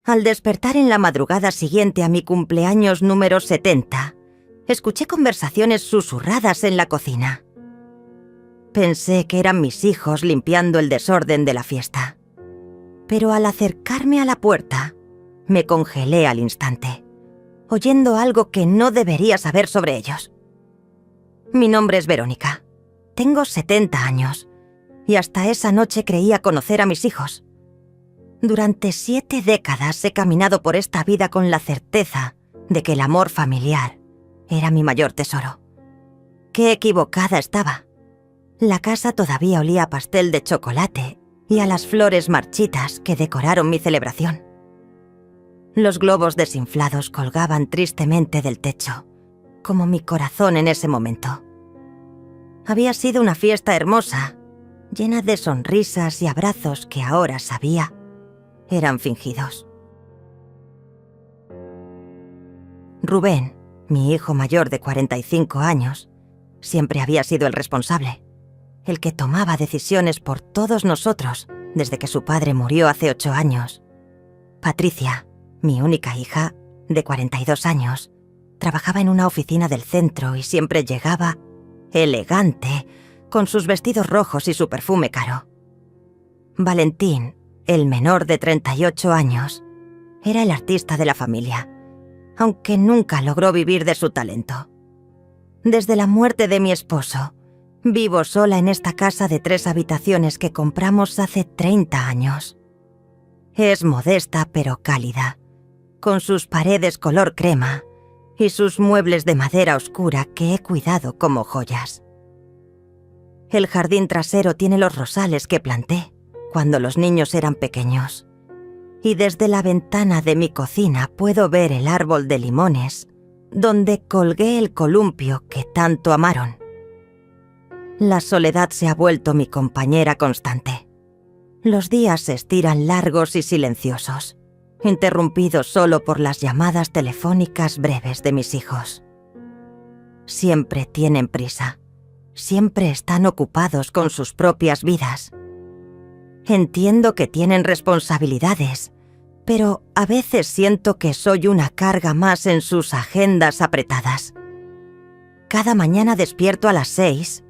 Al despertar en la madrugada siguiente a mi cumpleaños número 70, escuché conversaciones susurradas en la cocina. Pensé que eran mis hijos limpiando el desorden de la fiesta. Pero al acercarme a la puerta, me congelé al instante, oyendo algo que no debería saber sobre ellos. Mi nombre es Verónica. Tengo 70 años y hasta esa noche creía conocer a mis hijos. Durante 7 décadas he caminado por esta vida con la certeza de que el amor familiar era mi mayor tesoro. Qué equivocada estaba. La casa todavía olía a pastel de chocolate y a las flores marchitas que decoraron mi celebración. Los globos desinflados colgaban tristemente del techo, como mi corazón en ese momento. Había sido una fiesta hermosa, llena de sonrisas y abrazos que ahora sabía eran fingidos. Rubén, mi hijo mayor de 45 años, siempre había sido el responsable, el que tomaba decisiones por todos nosotros desde que su padre murió hace 8 años. Patricia, mi única hija, de 42 años, trabajaba en una oficina del centro y siempre llegaba elegante, con sus vestidos rojos y su perfume caro. Valentín, el menor de 38 años, era el artista de la familia, aunque nunca logró vivir de su talento. Desde la muerte de mi esposo, vivo sola en esta casa de 3 habitaciones que compramos hace 30 años. Es modesta pero cálida, con sus paredes color crema y sus muebles de madera oscura que he cuidado como joyas. El jardín trasero tiene los rosales que planté cuando los niños eran pequeños, y desde la ventana de mi cocina puedo ver el árbol de limones donde colgué el columpio que tanto amaron. La soledad se ha vuelto mi compañera constante. Los días se estiran largos y silenciosos, interrumpidos solo por las llamadas telefónicas breves de mis hijos. Siempre tienen prisa, siempre están ocupados con sus propias vidas. Entiendo que tienen responsabilidades, pero a veces siento que soy una carga más en sus agendas apretadas. Cada mañana despierto a las 6,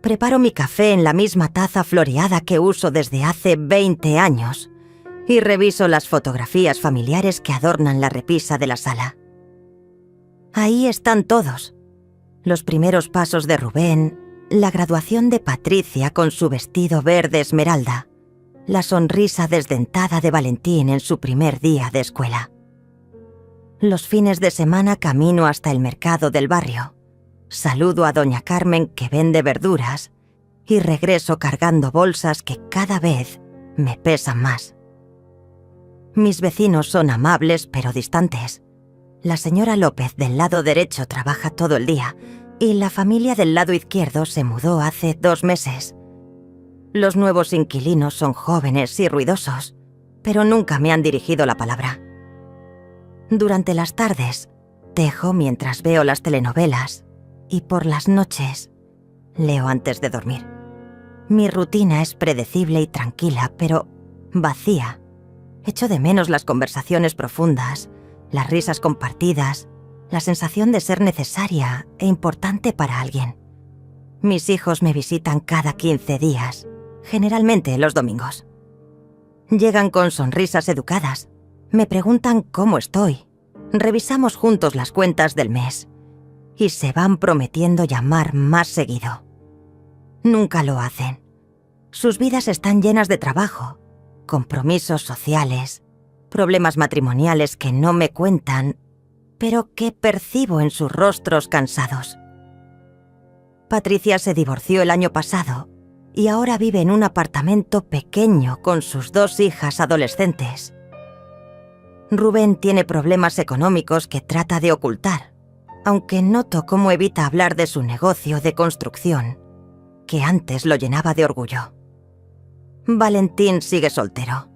preparo mi café en la misma taza floreada que uso desde hace 20 años y reviso las fotografías familiares que adornan la repisa de la sala. Ahí están todos. Los primeros pasos de Rubén, la graduación de Patricia con su vestido verde esmeralda, la sonrisa desdentada de Valentín en su primer día de escuela. Los fines de semana camino hasta el mercado del barrio, saludo a doña Carmen que vende verduras y regreso cargando bolsas que cada vez me pesan más. Mis vecinos son amables pero distantes. La señora López del lado derecho trabaja todo el día y la familia del lado izquierdo se mudó hace 2 meses. Los nuevos inquilinos son jóvenes y ruidosos, pero nunca me han dirigido la palabra. Durante las tardes, tejo mientras veo las telenovelas y por las noches, leo antes de dormir. Mi rutina es predecible y tranquila, pero vacía. Echo de menos las conversaciones profundas, las risas compartidas, la sensación de ser necesaria e importante para alguien. Mis hijos me visitan cada 15 días, generalmente los domingos. Llegan con sonrisas educadas, me preguntan cómo estoy, revisamos juntos las cuentas del mes y se van prometiendo llamar más seguido. Nunca lo hacen. Sus vidas están llenas de trabajo, compromisos sociales, problemas matrimoniales que no me cuentan, pero que percibo en sus rostros cansados. Patricia se divorció el año pasado y ahora vive en un apartamento pequeño con sus 2 hijas adolescentes. Rubén tiene problemas económicos que trata de ocultar, aunque noto cómo evita hablar de su negocio de construcción, que antes lo llenaba de orgullo. Valentín sigue soltero,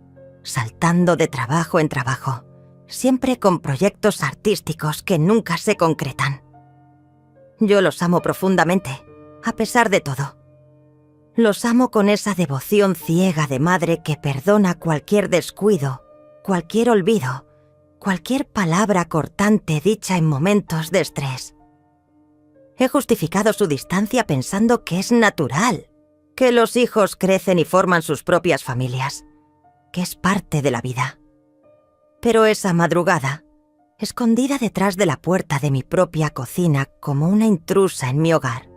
saltando de trabajo en trabajo, siempre con proyectos artísticos que nunca se concretan. Yo los amo profundamente, a pesar de todo. Los amo con esa devoción ciega de madre que perdona cualquier descuido cualquier olvido, cualquier palabra cortante dicha en momentos de estrés. He justificado su distancia pensando que es natural, que los hijos crecen y forman sus propias familias, que es parte de la vida. Pero esa madrugada, escondida detrás de la puerta de mi propia cocina como una intrusa en mi hogar,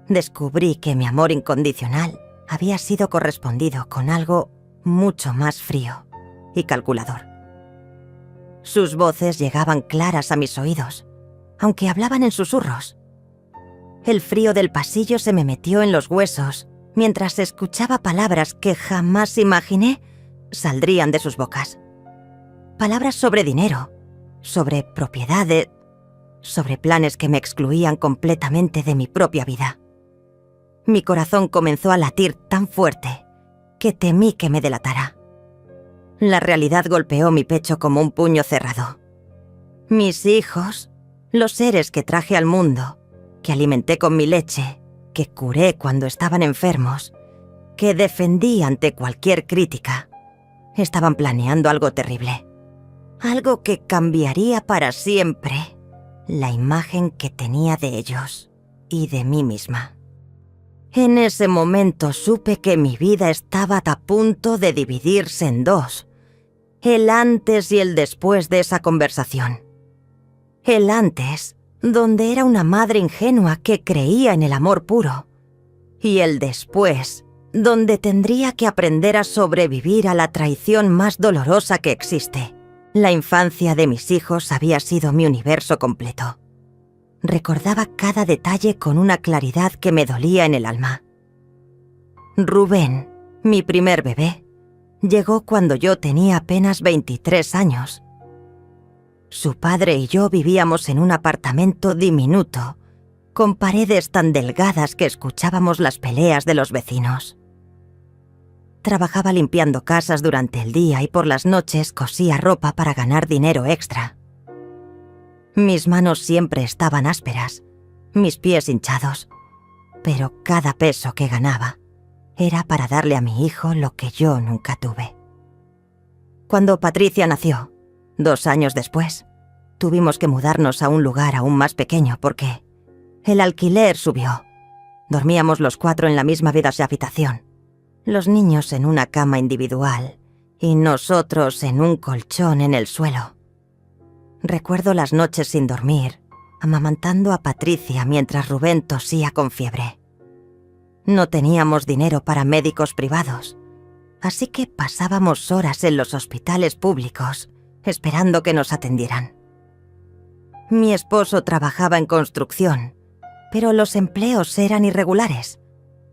descubrí que mi amor incondicional había sido correspondido con algo mucho más frío y calculador. Sus voces llegaban claras a mis oídos, aunque hablaban en susurros. El frío del pasillo se me metió en los huesos mientras escuchaba palabras que jamás imaginé saldrían de sus bocas. Palabras sobre dinero, sobre propiedades, sobre planes que me excluían completamente de mi propia vida. Mi corazón comenzó a latir tan fuerte que temí que me delatara. La realidad golpeó mi pecho como un puño cerrado. Mis hijos, los seres que traje al mundo, que alimenté con mi leche, que curé cuando estaban enfermos, que defendí ante cualquier crítica, estaban planeando algo terrible. Algo que cambiaría para siempre la imagen que tenía de ellos y de mí misma. En ese momento supe que mi vida estaba a punto de dividirse en dos. El antes y el después de esa conversación. El antes, donde era una madre ingenua que creía en el amor puro. Y el después, donde tendría que aprender a sobrevivir a la traición más dolorosa que existe. La infancia de mis hijos había sido mi universo completo. Recordaba cada detalle con una claridad que me dolía en el alma. Rubén, mi primer bebé, llegó cuando yo tenía apenas 23 años. Su padre y yo vivíamos en un apartamento diminuto, con paredes tan delgadas que escuchábamos las peleas de los vecinos. Trabajaba limpiando casas durante el día y por las noches cosía ropa para ganar dinero extra. Mis manos siempre estaban ásperas, mis pies hinchados, pero cada peso que ganaba era para darle a mi hijo lo que yo nunca tuve. Cuando Patricia nació, 2 años después, tuvimos que mudarnos a un lugar aún más pequeño porque el alquiler subió. Dormíamos los 4 en la misma habitación, los niños en una cama individual y nosotros en un colchón en el suelo. Recuerdo las noches sin dormir, amamantando a Patricia mientras Rubén tosía con fiebre. No teníamos dinero para médicos privados, así que pasábamos horas en los hospitales públicos, esperando que nos atendieran. Mi esposo trabajaba en construcción, pero los empleos eran irregulares.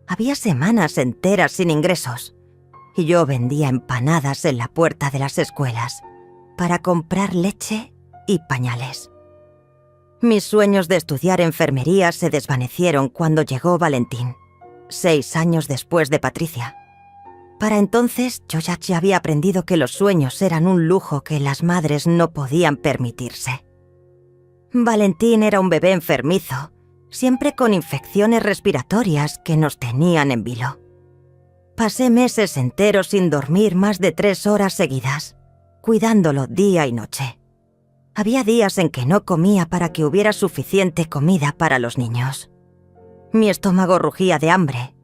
Había semanas enteras sin ingresos, y yo vendía empanadas en la puerta de las escuelas para comprar leche y pañales. Mis sueños de estudiar enfermería se desvanecieron cuando llegó Valentín, 6 años después de Patricia. Para entonces yo ya había aprendido que los sueños eran un lujo que las madres no podían permitirse. Valentín era un bebé enfermizo, siempre con infecciones respiratorias que nos tenían en vilo. Pasé meses enteros sin dormir más de 3 horas seguidas, cuidándolo día y noche. Había días en que no comía para que hubiera suficiente comida para los niños. Mi estómago rugía de hambre,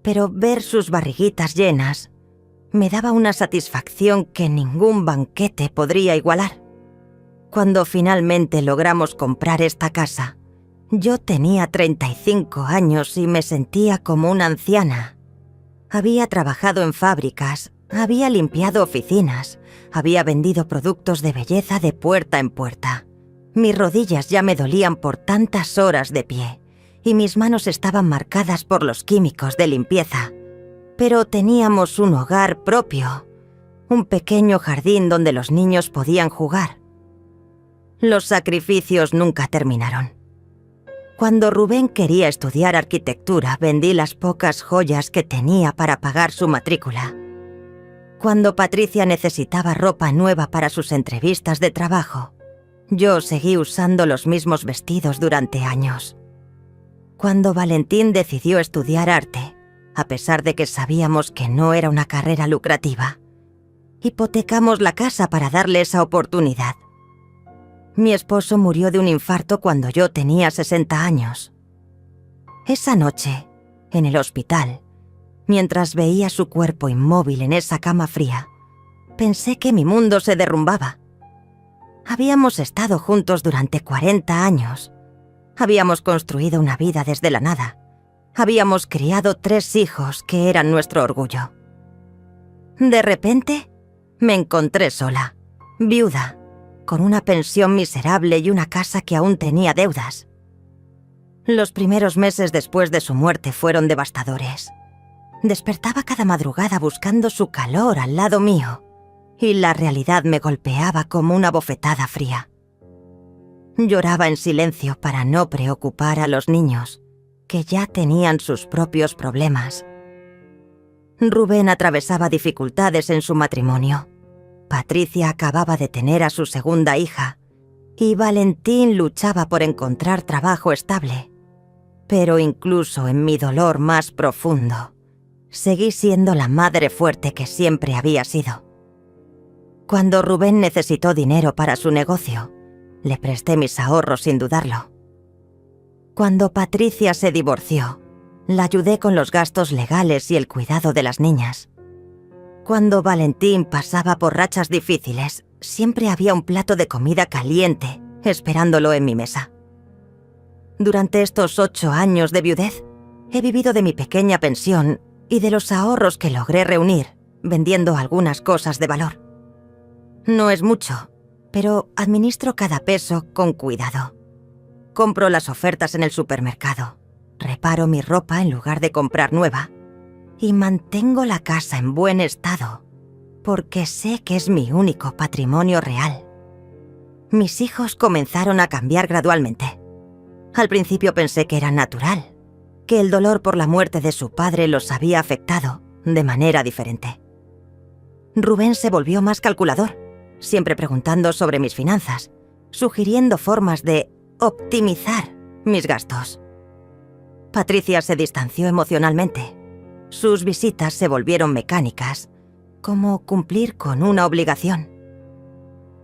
pero ver sus barriguitas llenas me daba una satisfacción que ningún banquete podría igualar. Cuando finalmente logramos comprar esta casa, yo tenía 35 años y me sentía como una anciana. Había trabajado en fábricas, había limpiado oficinas, había vendido productos de belleza de puerta en puerta. Mis rodillas ya me dolían por tantas horas de pie y mis manos estaban marcadas por los químicos de limpieza. Pero teníamos un hogar propio, un pequeño jardín donde los niños podían jugar. Los sacrificios nunca terminaron. Cuando Rubén quería estudiar arquitectura, vendí las pocas joyas que tenía para pagar su matrícula. Cuando Patricia necesitaba ropa nueva para sus entrevistas de trabajo, yo seguí usando los mismos vestidos durante años. Cuando Valentín decidió estudiar arte, a pesar de que sabíamos que no era una carrera lucrativa, Hipotecamos la casa para darle esa oportunidad. Mi esposo murió de un infarto cuando yo tenía 60 años. Esa noche, en el hospital, mientras veía su cuerpo inmóvil en esa cama fría, pensé que mi mundo se derrumbaba. Habíamos estado juntos durante 40 años. Habíamos construido una vida desde la nada. Habíamos criado 3 hijos que eran nuestro orgullo. De repente, me encontré sola, viuda, con una pensión miserable y una casa que aún tenía deudas. Los primeros meses después de su muerte fueron devastadores. Despertaba cada madrugada buscando su calor al lado mío, y la realidad me golpeaba como una bofetada fría. Lloraba en silencio para no preocupar a los niños, que ya tenían sus propios problemas. Rubén atravesaba dificultades en su matrimonio. Patricia acababa de tener a su segunda hija, y Valentín luchaba por encontrar trabajo estable. Pero incluso en mi dolor más profundo, seguí siendo la madre fuerte que siempre había sido. Cuando Rubén necesitó dinero para su negocio, le presté mis ahorros sin dudarlo. Cuando Patricia se divorció, la ayudé con los gastos legales y el cuidado de las niñas. Cuando Valentín pasaba por rachas difíciles, siempre había un plato de comida caliente esperándolo en mi mesa. Durante estos 8 años de viudez, he vivido de mi pequeña pensión y de los ahorros que logré reunir, vendiendo algunas cosas de valor. No es mucho, pero administro cada peso con cuidado. Compro las ofertas en el supermercado, reparo mi ropa en lugar de comprar nueva y mantengo la casa en buen estado porque sé que es mi único patrimonio real. Mis hijos comenzaron a cambiar gradualmente. Al principio pensé que era natural, que el dolor por la muerte de su padre los había afectado de manera diferente. Rubén se volvió más calculador, siempre preguntando sobre mis finanzas, sugiriendo formas de optimizar mis gastos. Patricia se distanció emocionalmente. Sus visitas se volvieron mecánicas, como cumplir con una obligación.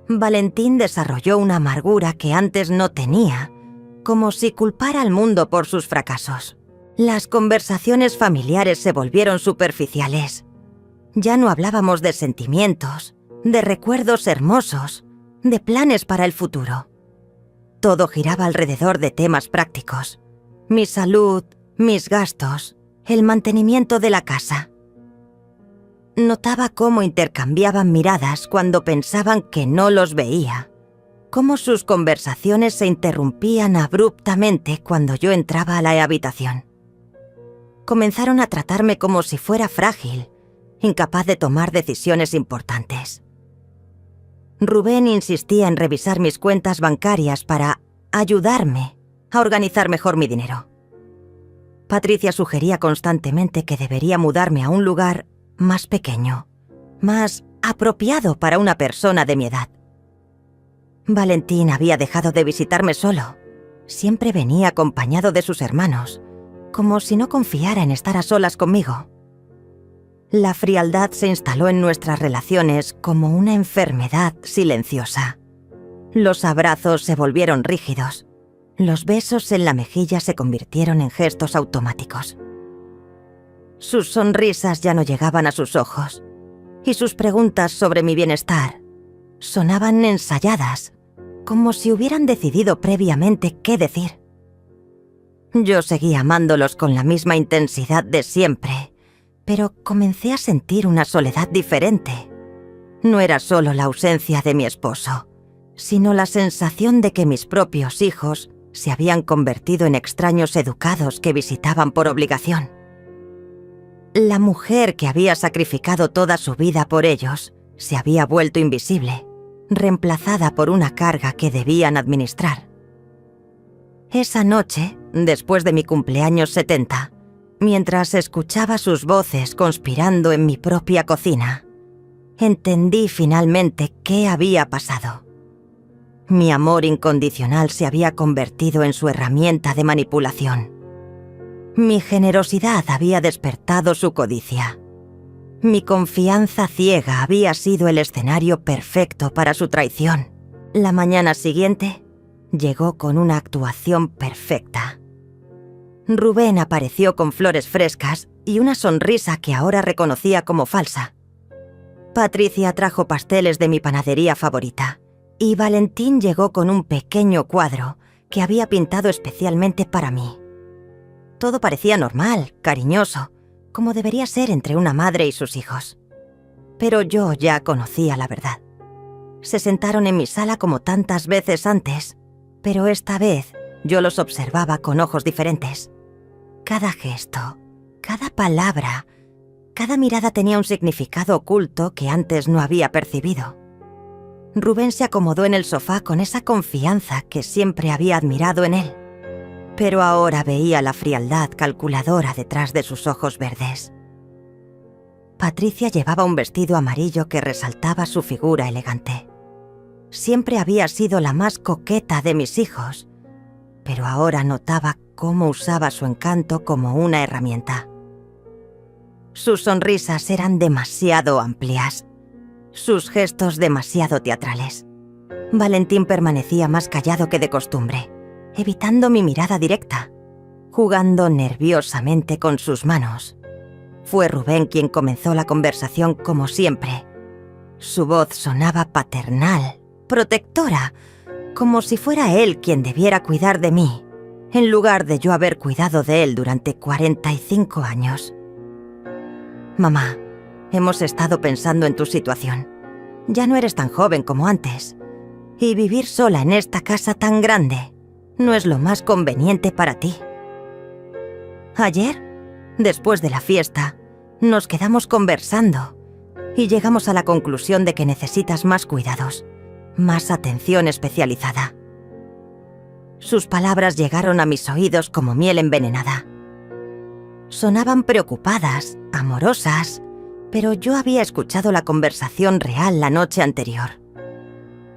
Valentín desarrolló una amargura que antes no tenía, como si culpara al mundo por sus fracasos. Las conversaciones familiares se volvieron superficiales. Ya no hablábamos de sentimientos, de recuerdos hermosos, de planes para el futuro. Todo giraba alrededor de temas prácticos: mi salud, mis gastos, el mantenimiento de la casa. Notaba cómo intercambiaban miradas cuando pensaban que no los veía, cómo sus conversaciones se interrumpían abruptamente cuando yo entraba a la habitación. Comenzaron a tratarme como si fuera frágil, incapaz de tomar decisiones importantes. Rubén insistía en revisar mis cuentas bancarias para ayudarme a organizar mejor mi dinero. Patricia sugería constantemente que debería mudarme a un lugar más pequeño, más apropiado para una persona de mi edad. Valentín había dejado de visitarme solo. Siempre venía acompañado de sus hermanos, como si no confiara en estar a solas conmigo. La frialdad se instaló en nuestras relaciones como una enfermedad silenciosa. Los abrazos se volvieron rígidos. Los besos en la mejilla se convirtieron en gestos automáticos. Sus sonrisas ya no llegaban a sus ojos, y sus preguntas sobre mi bienestar sonaban ensayadas, como si hubieran decidido previamente qué decir. Yo seguía amándolos con la misma intensidad de siempre, pero comencé a sentir una soledad diferente. No era solo la ausencia de mi esposo, sino la sensación de que mis propios hijos se habían convertido en extraños educados que visitaban por obligación. La mujer que había sacrificado toda su vida por ellos se había vuelto invisible, reemplazada por una carga que debían administrar. Esa noche, después de mi cumpleaños 70, mientras escuchaba sus voces conspirando en mi propia cocina, entendí finalmente qué había pasado. Mi amor incondicional se había convertido en su herramienta de manipulación. Mi generosidad había despertado su codicia. Mi confianza ciega había sido el escenario perfecto para su traición. La mañana siguiente llegó con una actuación perfecta. Rubén apareció con flores frescas y una sonrisa que ahora reconocía como falsa. Patricia trajo pasteles de mi panadería favorita y Valentín llegó con un pequeño cuadro que había pintado especialmente para mí. Todo parecía normal, cariñoso, como debería ser entre una madre y sus hijos. Pero yo ya conocía la verdad. Se sentaron en mi sala como tantas veces antes, pero esta vez yo los observaba con ojos diferentes. Cada gesto, cada palabra, cada mirada tenía un significado oculto que antes no había percibido. Rubén se acomodó en el sofá con esa confianza que siempre había admirado en él, pero ahora veía la frialdad calculadora detrás de sus ojos verdes. Patricia llevaba un vestido amarillo que resaltaba su figura elegante. Siempre había sido la más coqueta de mis hijos, pero ahora notaba cómo usaba su encanto como una herramienta. Sus sonrisas eran demasiado amplias, sus gestos demasiado teatrales. Valentín permanecía más callado que de costumbre, evitando mi mirada directa, jugando nerviosamente con sus manos. Fue Rubén quien comenzó la conversación como siempre. Su voz sonaba paternal, protectora, como si fuera él quien debiera cuidar de mí, en lugar de yo haber cuidado de él durante 45 años. Mamá, hemos estado pensando en tu situación. Ya no eres tan joven como antes, y vivir sola en esta casa tan grande no es lo más conveniente para ti. Ayer, después de la fiesta, nos quedamos conversando y llegamos a la conclusión de que necesitas más cuidados, más atención especializada. Sus palabras llegaron a mis oídos como miel envenenada. Sonaban preocupadas, amorosas, pero yo había escuchado la conversación real la noche anterior.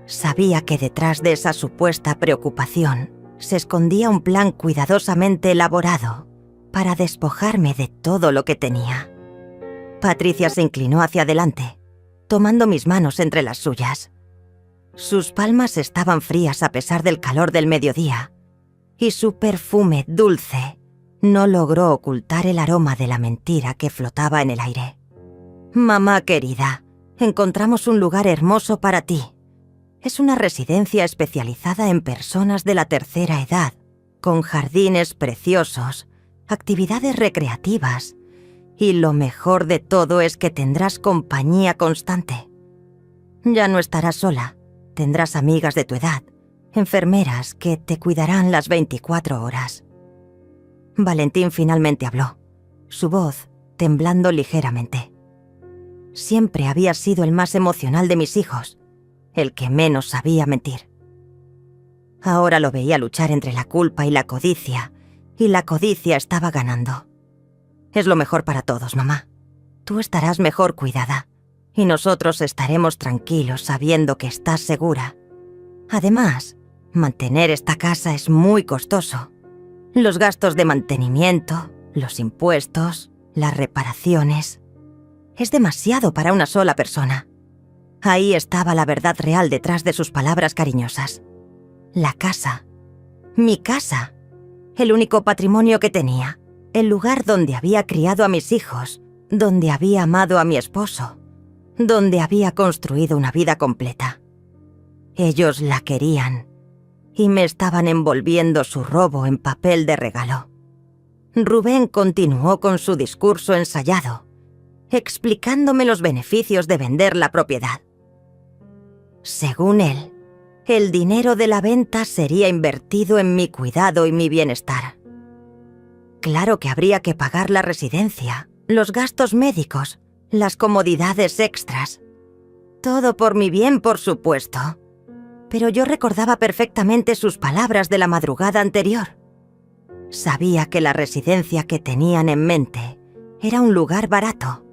Sabía que detrás de esa supuesta preocupación se escondía un plan cuidadosamente elaborado para despojarme de todo lo que tenía. Patricia se inclinó hacia adelante, tomando mis manos entre las suyas. Sus palmas estaban frías a pesar del calor del mediodía, y su perfume dulce no logró ocultar el aroma de la mentira que flotaba en el aire. Mamá querida, encontramos un lugar hermoso para ti. Es una residencia especializada en personas de la tercera edad, con jardines preciosos, actividades recreativas, y lo mejor de todo es que tendrás compañía constante. Ya no estarás sola, tendrás amigas de tu edad, enfermeras que te cuidarán las 24 horas. Valentín finalmente habló, su voz temblando ligeramente. Siempre había sido el más emocional de mis hijos, el que menos sabía mentir. Ahora lo veía luchar entre la culpa y la codicia estaba ganando. Es lo mejor para todos, mamá. Tú estarás mejor cuidada, y nosotros estaremos tranquilos sabiendo que estás segura. Además, mantener esta casa es muy costoso. Los gastos de mantenimiento, los impuestos, las reparaciones. Es demasiado para una sola persona. Ahí estaba la verdad real detrás de sus palabras cariñosas. La casa. Mi casa. El único patrimonio que tenía. El lugar donde había criado a mis hijos. Donde había amado a mi esposo. Donde había construido una vida completa. Ellos la querían y me estaban envolviendo su robo en papel de regalo. Rubén continuó con su discurso ensayado, explicándome los beneficios de vender la propiedad. Según él, el dinero de la venta sería invertido en mi cuidado y mi bienestar. Claro que habría que pagar la residencia, los gastos médicos, las comodidades extras. Todo por mi bien, por supuesto. Pero yo recordaba perfectamente sus palabras de la madrugada anterior. Sabía que la residencia que tenían en mente era un lugar barato,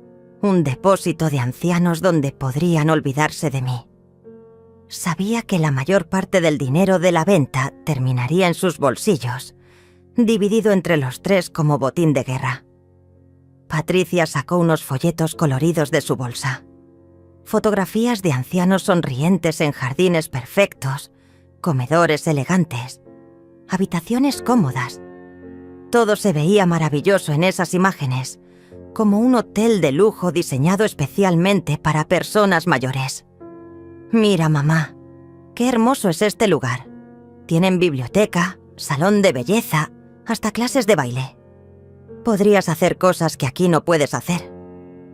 un depósito de ancianos donde podrían olvidarse de mí. Sabía que la mayor parte del dinero de la venta terminaría en sus bolsillos, dividido entre los tres como botín de guerra. Patricia sacó unos folletos coloridos de su bolsa. Fotografías de ancianos sonrientes en jardines perfectos, comedores elegantes, habitaciones cómodas. Todo se veía maravilloso en esas imágenes, como un hotel de lujo diseñado especialmente para personas mayores. Mira, mamá, qué hermoso es este lugar. Tienen biblioteca, salón de belleza, hasta clases de baile. Podrías hacer cosas que aquí no puedes hacer.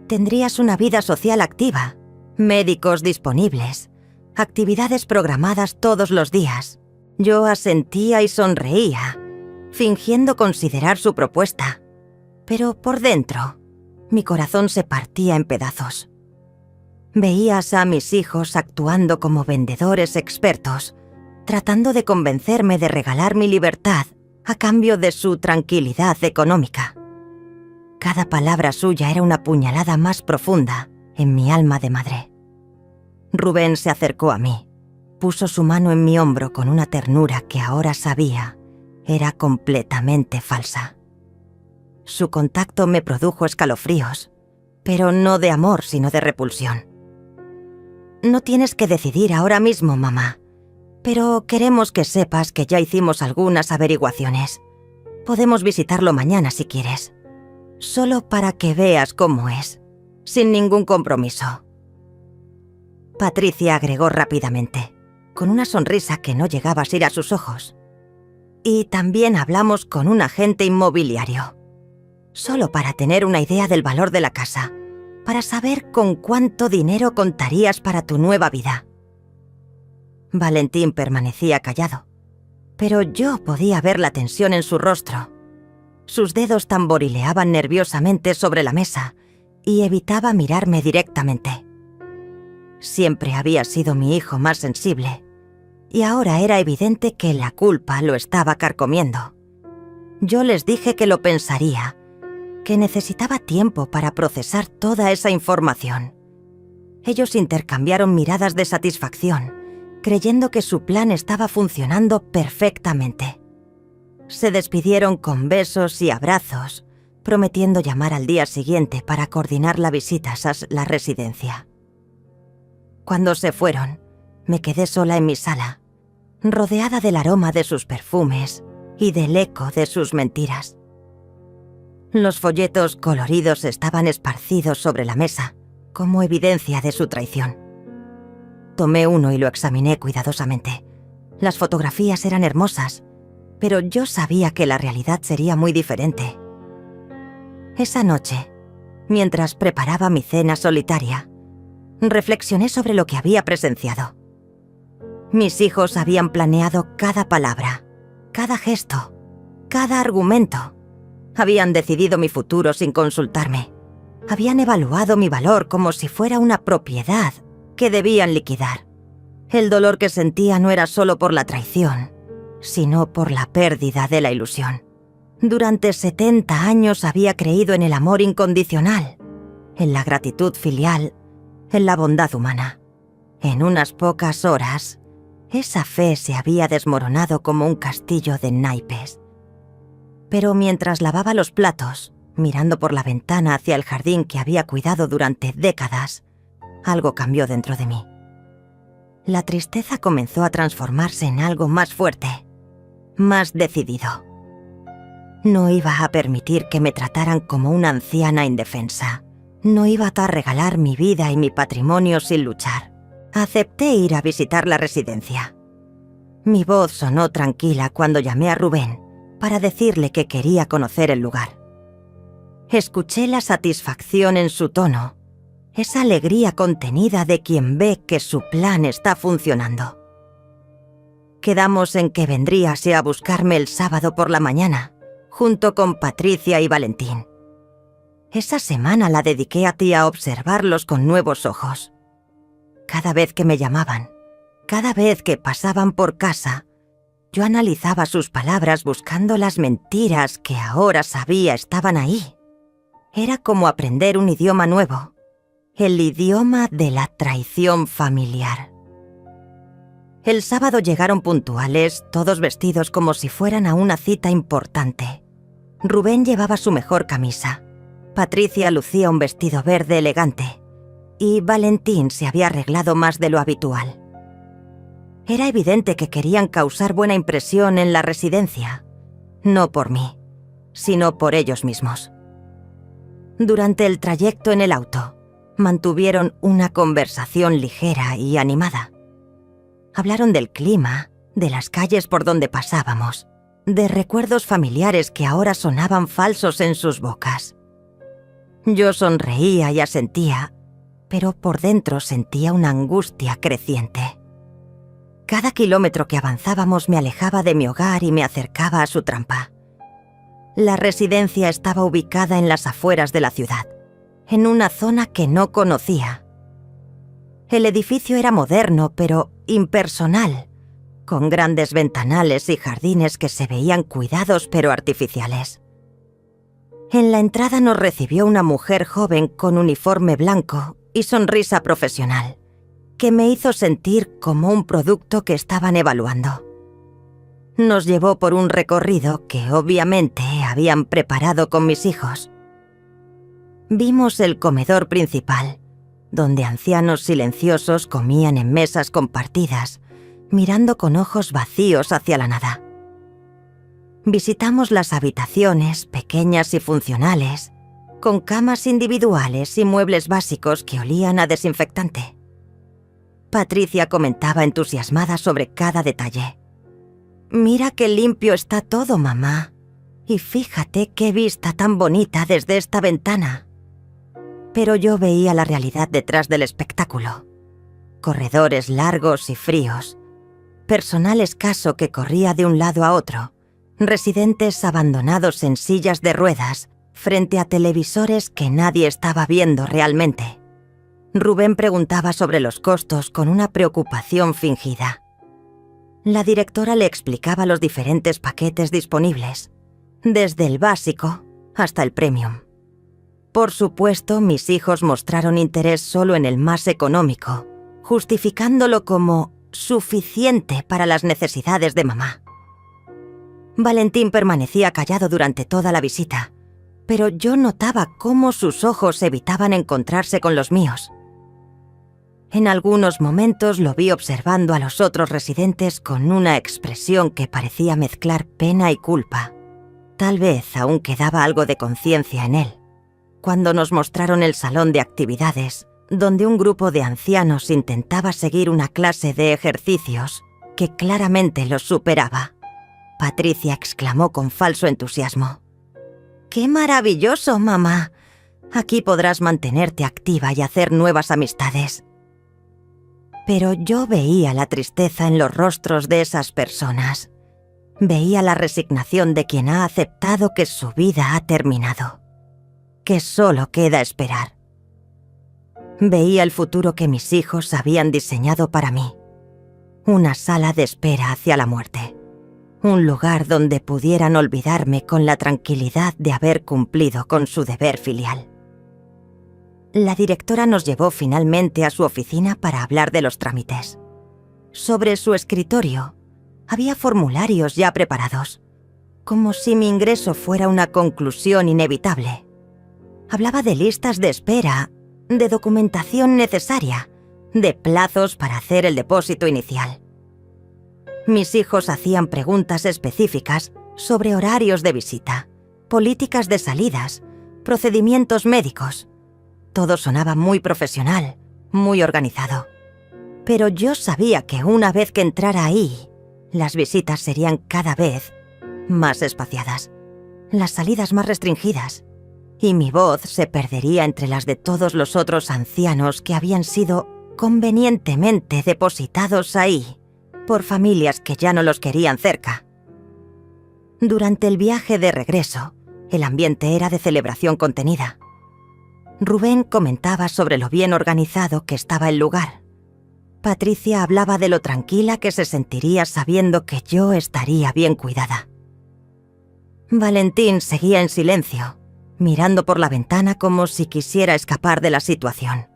Tendrías una vida social activa, médicos disponibles, actividades programadas todos los días. Yo asentía y sonreía, fingiendo considerar su propuesta. Pero por dentro, mi corazón se partía en pedazos. Veías a mis hijos actuando como vendedores expertos, tratando de convencerme de regalar mi libertad a cambio de su tranquilidad económica. Cada palabra suya era una puñalada más profunda en mi alma de madre. Rubén se acercó a mí, puso su mano en mi hombro con una ternura que ahora sabía era completamente falsa. Su contacto me produjo escalofríos, pero no de amor, sino de repulsión. No tienes que decidir ahora mismo, mamá, pero queremos que sepas que ya hicimos algunas averiguaciones. Podemos visitarlo mañana si quieres, solo para que veas cómo es, sin ningún compromiso. Patricia agregó rápidamente, con una sonrisa que no llegaba a ir a sus ojos. Y también hablamos con un agente inmobiliario, solo para tener una idea del valor de la casa, para saber con cuánto dinero contarías para tu nueva vida. Valentín permanecía callado, pero yo podía ver la tensión en su rostro. Sus dedos tamborileaban nerviosamente sobre la mesa y evitaba mirarme directamente. Siempre había sido mi hijo más sensible, y ahora era evidente que la culpa lo estaba carcomiendo. Yo les dije que lo pensaría, que necesitaba tiempo para procesar toda esa información. Ellos intercambiaron miradas de satisfacción, creyendo que su plan estaba funcionando perfectamente. Se despidieron con besos y abrazos, prometiendo llamar al día siguiente para coordinar la visita a la residencia. Cuando se fueron, me quedé sola en mi sala, rodeada del aroma de sus perfumes y del eco de sus mentiras. Los folletos coloridos estaban esparcidos sobre la mesa, como evidencia de su traición. Tomé uno y lo examiné cuidadosamente. Las fotografías eran hermosas, pero yo sabía que la realidad sería muy diferente. Esa noche, mientras preparaba mi cena solitaria, reflexioné sobre lo que había presenciado. Mis hijos habían planeado cada palabra, cada gesto, cada argumento. Habían decidido mi futuro sin consultarme. Habían evaluado mi valor como si fuera una propiedad que debían liquidar. El dolor que sentía no era solo por la traición, sino por la pérdida de la ilusión. Durante 70 años había creído en el amor incondicional, en la gratitud filial, en la bondad humana. En unas pocas horas, esa fe se había desmoronado como un castillo de naipes. Pero mientras lavaba los platos, mirando por la ventana hacia el jardín que había cuidado durante décadas, algo cambió dentro de mí. La tristeza comenzó a transformarse en algo más fuerte, más decidido. No iba a permitir que me trataran como una anciana indefensa. No iba a regalar mi vida y mi patrimonio sin luchar. Acepté ir a visitar la residencia. Mi voz sonó tranquila cuando llamé a Rubén para decirle que quería conocer el lugar. Escuché la satisfacción en su tono, esa alegría contenida de quien ve que su plan está funcionando. Quedamos en que vendríase a buscarme el sábado por la mañana, junto con Patricia y Valentín. Esa semana la dediqué a ti a observarlos con nuevos ojos. Cada vez que me llamaban, cada vez que pasaban por casa, yo analizaba sus palabras buscando las mentiras que ahora sabía estaban ahí. Era como aprender un idioma nuevo, el idioma de la traición familiar. El sábado llegaron puntuales, todos vestidos como si fueran a una cita importante. Rubén llevaba su mejor camisa, Patricia lucía un vestido verde elegante y Valentín se había arreglado más de lo habitual. Era evidente que querían causar buena impresión en la residencia, no por mí, sino por ellos mismos. Durante el trayecto en el auto, mantuvieron una conversación ligera y animada. Hablaron del clima, de las calles por donde pasábamos, de recuerdos familiares que ahora sonaban falsos en sus bocas. Yo sonreía y asentía, pero por dentro sentía una angustia creciente. Cada kilómetro que avanzábamos me alejaba de mi hogar y me acercaba a su trampa. La residencia estaba ubicada en las afueras de la ciudad, en una zona que no conocía. El edificio era moderno, pero impersonal, con grandes ventanales y jardines que se veían cuidados pero artificiales. En la entrada nos recibió una mujer joven con uniforme blanco y sonrisa profesional, que me hizo sentir como un producto que estaban evaluando. Nos llevó por un recorrido que obviamente habían preparado con mis hijos. Vimos el comedor principal, donde ancianos silenciosos comían en mesas compartidas, mirando con ojos vacíos hacia la nada. Visitamos las habitaciones, pequeñas y funcionales, con camas individuales y muebles básicos que olían a desinfectante. Patricia comentaba entusiasmada sobre cada detalle. «Mira qué limpio está todo, mamá. Y fíjate qué vista tan bonita desde esta ventana». Pero yo veía la realidad detrás del espectáculo. Corredores largos y fríos, personal escaso que corría de un lado a otro, residentes abandonados en sillas de ruedas frente a televisores que nadie estaba viendo realmente. Rubén preguntaba sobre los costos con una preocupación fingida. La directora le explicaba los diferentes paquetes disponibles, desde el básico hasta el premium. Por supuesto, mis hijos mostraron interés solo en el más económico, justificándolo como suficiente para las necesidades de mamá. Valentín permanecía callado durante toda la visita, pero yo notaba cómo sus ojos evitaban encontrarse con los míos. En algunos momentos lo vi observando a los otros residentes con una expresión que parecía mezclar pena y culpa. Tal vez aún quedaba algo de conciencia en él. Cuando nos mostraron el salón de actividades, donde un grupo de ancianos intentaba seguir una clase de ejercicios que claramente los superaba, Patricia exclamó con falso entusiasmo: «¡Qué maravilloso, mamá! Aquí podrás mantenerte activa y hacer nuevas amistades». Pero yo veía la tristeza en los rostros de esas personas. Veía la resignación de quien ha aceptado que su vida ha terminado, que solo queda esperar. Veía el futuro que mis hijos habían diseñado para mí. Una sala de espera hacia la muerte. Un lugar donde pudieran olvidarme con la tranquilidad de haber cumplido con su deber filial. La directora nos llevó finalmente a su oficina para hablar de los trámites. Sobre su escritorio había formularios ya preparados, como si mi ingreso fuera una conclusión inevitable. Hablaba de listas de espera, de documentación necesaria, de plazos para hacer el depósito inicial. Mis hijos hacían preguntas específicas sobre horarios de visita, políticas de salidas, procedimientos médicos. Todo sonaba muy profesional, muy organizado. Pero yo sabía que una vez que entrara ahí, las visitas serían cada vez más espaciadas, las salidas más restringidas, y mi voz se perdería entre las de todos los otros ancianos que habían sido convenientemente depositados ahí por familias que ya no los querían cerca. Durante el viaje de regreso, el ambiente era de celebración contenida. Rubén comentaba sobre lo bien organizado que estaba el lugar. Patricia hablaba de lo tranquila que se sentiría sabiendo que yo estaría bien cuidada. Valentín seguía en silencio, mirando por la ventana como si quisiera escapar de la situación.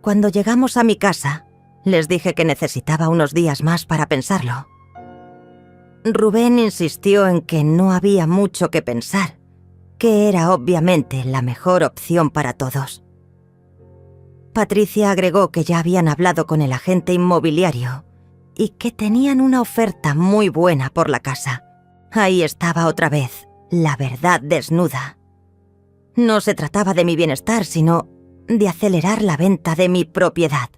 Cuando llegamos a mi casa, les dije que necesitaba unos días más para pensarlo. Rubén insistió en que no había mucho que pensar, que era obviamente la mejor opción para todos. Patricia agregó que ya habían hablado con el agente inmobiliario y que tenían una oferta muy buena por la casa. Ahí estaba otra vez, la verdad desnuda. No se trataba de mi bienestar, sino de acelerar la venta de mi propiedad.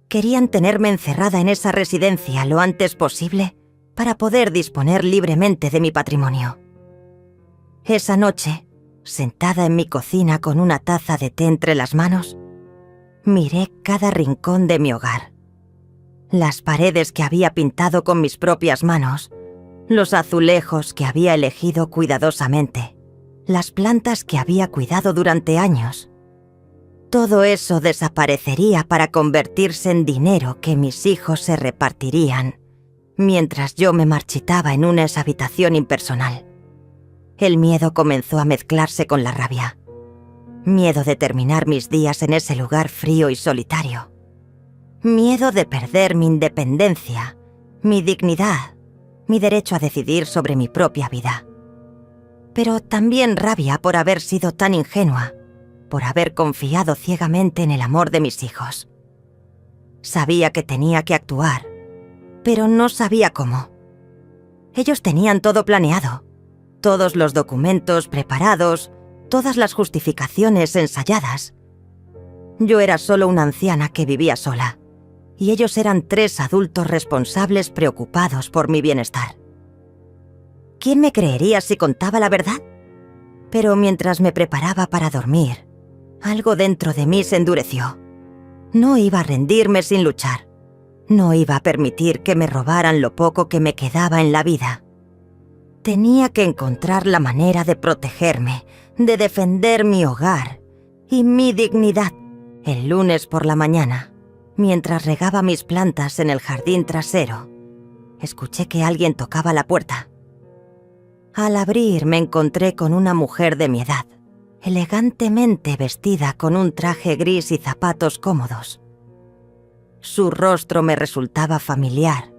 Querían tenerme encerrada en esa residencia lo antes posible para poder disponer libremente de mi patrimonio. Esa noche, sentada en mi cocina con una taza de té entre las manos, miré cada rincón de mi hogar. Las paredes que había pintado con mis propias manos, los azulejos que había elegido cuidadosamente, las plantas que había cuidado durante años. Todo eso desaparecería para convertirse en dinero que mis hijos se repartirían, mientras yo me marchitaba en una habitación impersonal. El miedo comenzó a mezclarse con la rabia. Miedo de terminar mis días en ese lugar frío y solitario. Miedo de perder mi independencia, mi dignidad, mi derecho a decidir sobre mi propia vida. Pero también rabia por haber sido tan ingenua, por haber confiado ciegamente en el amor de mis hijos. Sabía que tenía que actuar, pero no sabía cómo. Ellos tenían todo planeado, todos los documentos preparados, todas las justificaciones ensayadas. Yo era solo una anciana que vivía sola, y ellos eran 3 adultos responsables preocupados por mi bienestar. ¿Quién me creería si contaba la verdad? Pero mientras me preparaba para dormir, algo dentro de mí se endureció. No iba a rendirme sin luchar. No iba a permitir que me robaran lo poco que me quedaba en la vida. Tenía que encontrar la manera de protegerme, de defender mi hogar y mi dignidad. El lunes por la mañana, mientras regaba mis plantas en el jardín trasero, escuché que alguien tocaba la puerta. Al abrir me encontré con una mujer de mi edad, elegantemente vestida con un traje gris y zapatos cómodos. Su rostro me resultaba familiar,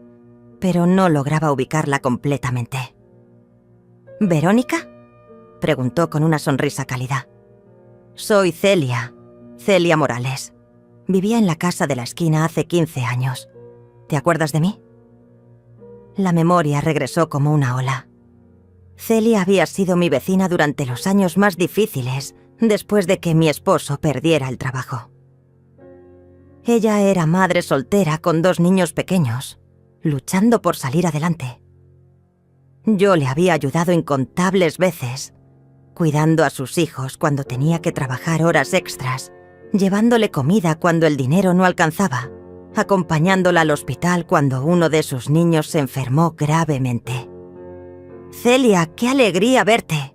pero no lograba ubicarla completamente. ¿Verónica?, preguntó con una sonrisa cálida. Soy Celia Morales. Vivía en la casa de la esquina hace 15 años. ¿Te acuerdas de mí? La memoria regresó como una ola. Celia había sido mi vecina durante los años más difíciles, después de que mi esposo perdiera el trabajo. Ella era madre soltera con 2 niños pequeños, luchando por salir adelante. Yo le había ayudado incontables veces, cuidando a sus hijos cuando tenía que trabajar horas extras, llevándole comida cuando el dinero no alcanzaba, acompañándola al hospital cuando uno de sus niños se enfermó gravemente. «Celia, qué alegría verte»,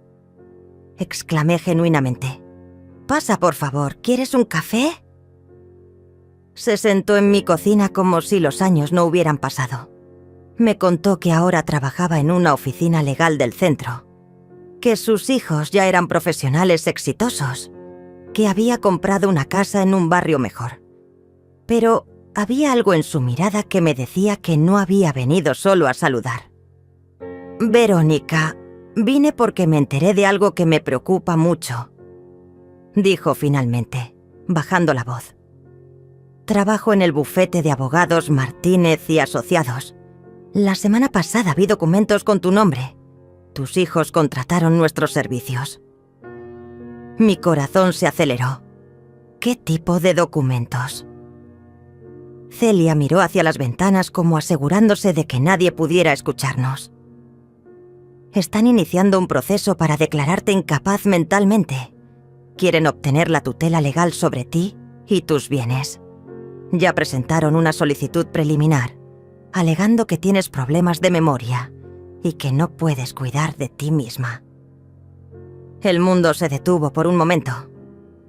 exclamé genuinamente. «Pasa, por favor, ¿quieres un café?» Se sentó en mi cocina como si los años no hubieran pasado. Me contó que ahora trabajaba en una oficina legal del centro, que sus hijos ya eran profesionales exitosos, que había comprado una casa en un barrio mejor. Pero había algo en su mirada que me decía que no había venido solo a saludar. «Verónica, vine porque me enteré de algo que me preocupa mucho», dijo finalmente, bajando la voz. «Trabajo en el bufete de abogados Martínez y Asociados. La semana pasada vi documentos con tu nombre. Tus hijos contrataron nuestros servicios». Mi corazón se aceleró. ¿Qué tipo de documentos? Celia miró hacia las ventanas como asegurándose de que nadie pudiera escucharnos. «Están iniciando un proceso para declararte incapaz mentalmente. Quieren obtener la tutela legal sobre ti y tus bienes. Ya presentaron una solicitud preliminar, alegando que tienes problemas de memoria y que no puedes cuidar de ti misma». El mundo se detuvo por un momento.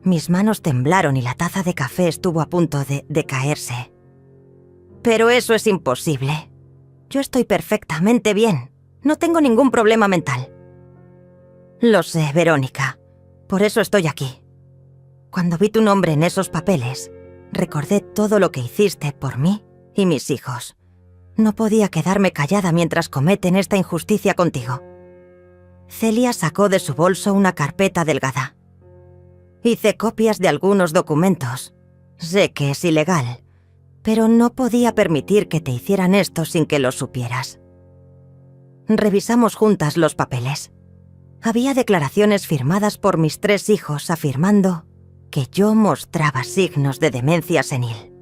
Mis manos temblaron y la taza de café estuvo a punto de caerse. «Pero eso es imposible. Yo estoy perfectamente bien. No tengo ningún problema mental». «Lo sé, Verónica. Por eso estoy aquí. Cuando vi tu nombre en esos papeles, recordé todo lo que hiciste por mí y mis hijos. No podía quedarme callada mientras cometen esta injusticia contigo». Celia sacó de su bolso una carpeta delgada. Hice copias de algunos documentos. Sé que es ilegal, pero no podía permitir que te hicieran esto sin que lo supieras. Revisamos juntas los papeles. Había declaraciones firmadas por mis 3 hijos afirmando que yo mostraba signos de demencia senil.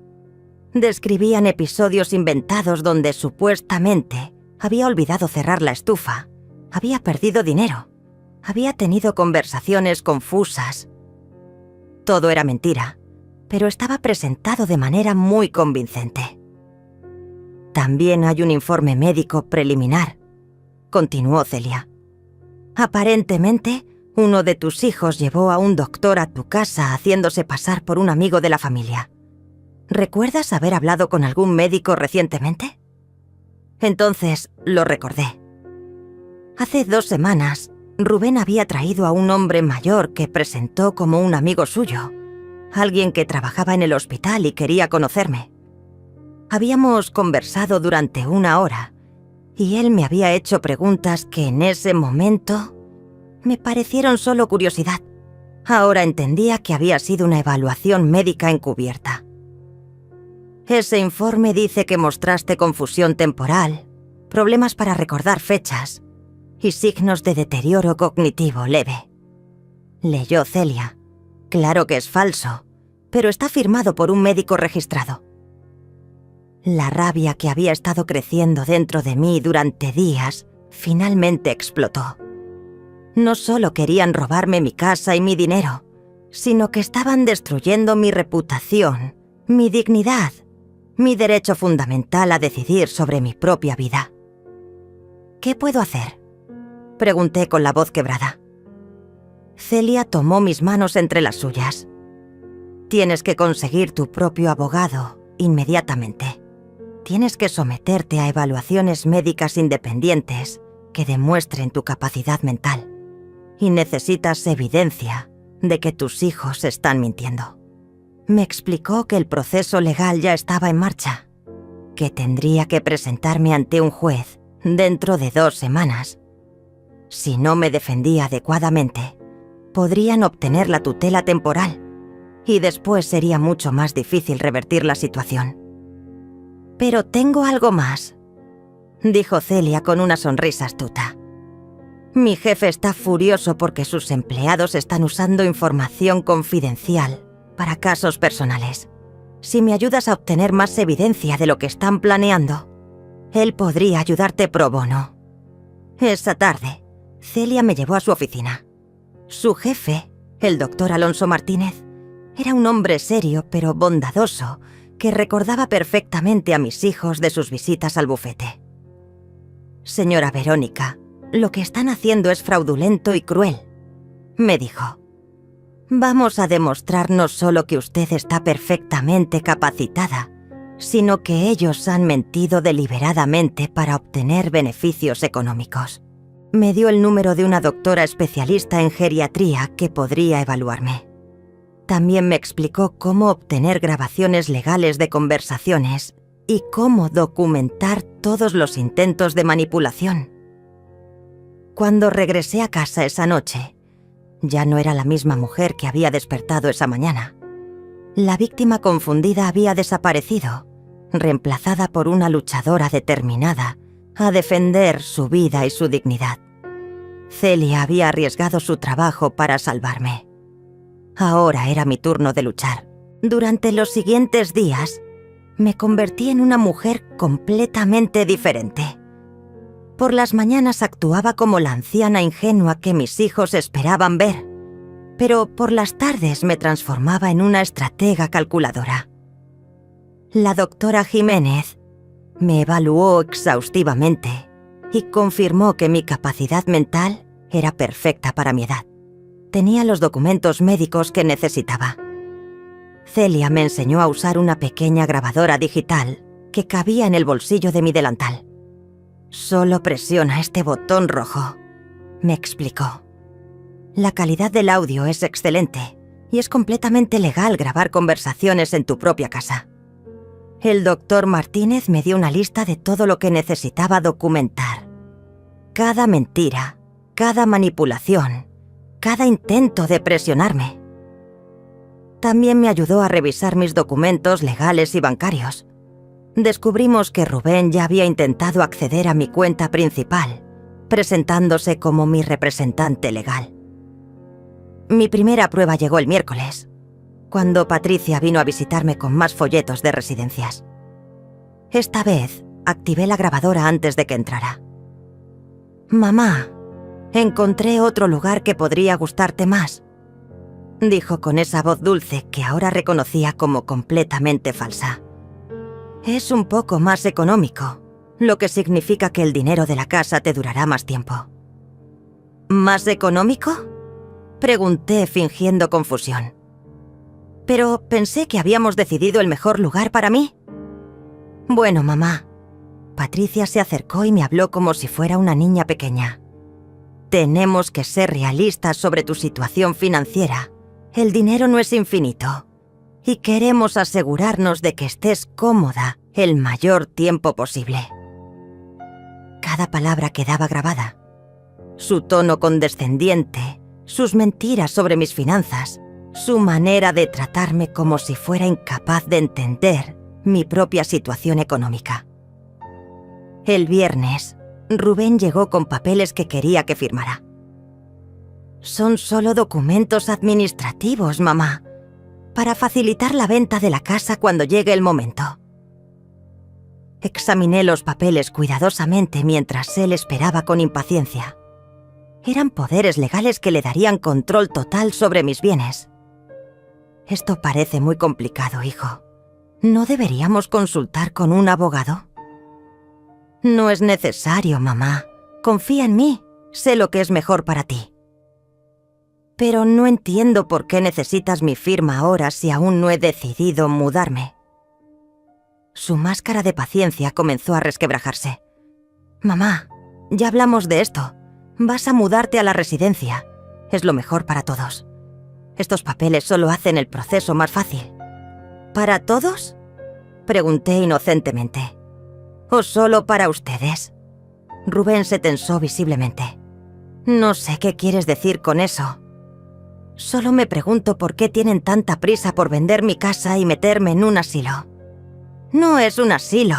Describían episodios inventados donde supuestamente había olvidado cerrar la estufa, había perdido dinero, había tenido conversaciones confusas. Todo era mentira, pero estaba presentado de manera muy convincente. También hay un informe médico preliminar, continuó Celia. Aparentemente, uno de tus hijos llevó a un doctor a tu casa haciéndose pasar por un amigo de la familia. ¿Recuerdas haber hablado con algún médico recientemente? Entonces lo recordé. Hace 2 semanas, Rubén había traído a un hombre mayor que presentó como un amigo suyo, alguien que trabajaba en el hospital y quería conocerme. Habíamos conversado durante 1 hora y él me había hecho preguntas que en ese momento me parecieron solo curiosidad. Ahora entendía que había sido una evaluación médica encubierta. Ese informe dice que mostraste confusión temporal, problemas para recordar fechas y signos de deterioro cognitivo leve. Leyó Celia. Claro que es falso, pero está firmado por un médico registrado. La rabia que había estado creciendo dentro de mí durante días finalmente explotó. No solo querían robarme mi casa y mi dinero, sino que estaban destruyendo mi reputación, mi dignidad, mi derecho fundamental a decidir sobre mi propia vida. ¿Qué puedo hacer?, pregunté con la voz quebrada. Celia tomó mis manos entre las suyas. Tienes que conseguir tu propio abogado inmediatamente. Tienes que someterte a evaluaciones médicas independientes que demuestren tu capacidad mental. Y necesitas evidencia de que tus hijos están mintiendo. Me explicó que el proceso legal ya estaba en marcha, que tendría que presentarme ante un juez dentro de 2 semanas. Si no me defendía adecuadamente, podrían obtener la tutela temporal y después sería mucho más difícil revertir la situación. Pero tengo algo más, dijo Celia con una sonrisa astuta. Mi jefe está furioso porque sus empleados están usando información confidencial para casos personales. Si me ayudas a obtener más evidencia de lo que están planeando, él podría ayudarte pro bono. Esa tarde, Celia me llevó a su oficina. Su jefe, el doctor Alonso Martínez, era un hombre serio pero bondadoso que recordaba perfectamente a mis hijos de sus visitas al bufete. Señora Verónica, lo que están haciendo es fraudulento y cruel, me dijo. Vamos a demostrar no solo que usted está perfectamente capacitada, sino que ellos han mentido deliberadamente para obtener beneficios económicos. Me dio el número de una doctora especialista en geriatría que podría evaluarme. También me explicó cómo obtener grabaciones legales de conversaciones y cómo documentar todos los intentos de manipulación. Cuando regresé a casa esa noche, ya no era la misma mujer que había despertado esa mañana. La víctima confundida había desaparecido, reemplazada por una luchadora determinada a defender su vida y su dignidad. Celia había arriesgado su trabajo para salvarme. Ahora era mi turno de luchar. Durante los siguientes días, me convertí en una mujer completamente diferente. Por las mañanas actuaba como la anciana ingenua que mis hijos esperaban ver, pero por las tardes me transformaba en una estratega calculadora. La doctora Jiménez me evaluó exhaustivamente y confirmó que mi capacidad mental era perfecta para mi edad. Tenía los documentos médicos que necesitaba. Celia me enseñó a usar una pequeña grabadora digital que cabía en el bolsillo de mi delantal. Solo presiona este botón rojo, me explicó. La calidad del audio es excelente y es completamente legal grabar conversaciones en tu propia casa. El doctor Martínez me dio una lista de todo lo que necesitaba documentar. Cada mentira, cada manipulación, cada intento de presionarme. También me ayudó a revisar mis documentos legales y bancarios. Descubrimos que Rubén ya había intentado acceder a mi cuenta principal, presentándose como mi representante legal. Mi primera prueba llegó el miércoles, cuando Patricia vino a visitarme con más folletos de residencias. Esta vez, activé la grabadora antes de que entrara. «Mamá, encontré otro lugar que podría gustarte más», dijo con esa voz dulce que ahora reconocía como completamente falsa. «Es un poco más económico, lo que significa que el dinero de la casa te durará más tiempo». «¿Más económico?», pregunté fingiendo confusión. «Pero pensé que habíamos decidido el mejor lugar para mí». «Bueno, mamá». Patricia se acercó y me habló como si fuera una niña pequeña. «Tenemos que ser realistas sobre tu situación financiera. El dinero no es infinito. Y queremos asegurarnos de que estés cómoda el mayor tiempo posible». Cada palabra quedaba grabada. Su tono condescendiente, sus mentiras sobre mis finanzas, su manera de tratarme como si fuera incapaz de entender mi propia situación económica. El viernes, Rubén llegó con papeles que quería que firmara. «Son solo documentos administrativos, mamá, para facilitar la venta de la casa cuando llegue el momento». Examiné los papeles cuidadosamente mientras él esperaba con impaciencia. Eran poderes legales que le darían control total sobre mis bienes. «Esto parece muy complicado, hijo. ¿No deberíamos consultar con un abogado?» «No es necesario, mamá. Confía en mí. Sé lo que es mejor para ti». «Pero no entiendo por qué necesitas mi firma ahora si aún no he decidido mudarme». Su máscara de paciencia comenzó a resquebrajarse. «Mamá, ya hablamos de esto. Vas a mudarte a la residencia. Es lo mejor para todos. Estos papeles solo hacen el proceso más fácil». «¿Para todos?», pregunté inocentemente. «¿O solo para ustedes?». Rubén se tensó visiblemente. «No sé qué quieres decir con eso. Solo me pregunto por qué tienen tanta prisa por vender mi casa y meterme en un asilo». «No es un asilo»,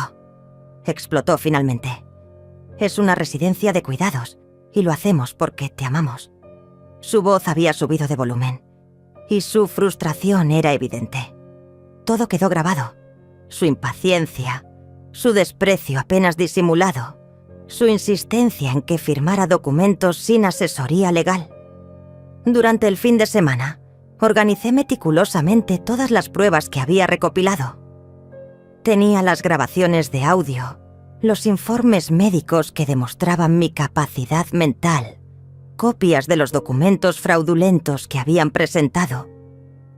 explotó finalmente. «Es una residencia de cuidados, y lo hacemos porque te amamos». Su voz había subido de volumen, y su frustración era evidente. Todo quedó grabado. Su impaciencia, su desprecio apenas disimulado, su insistencia en que firmara documentos sin asesoría legal. Durante el fin de semana, organicé meticulosamente todas las pruebas que había recopilado. Tenía las grabaciones de audio, los informes médicos que demostraban mi capacidad mental, copias de los documentos fraudulentos que habían presentado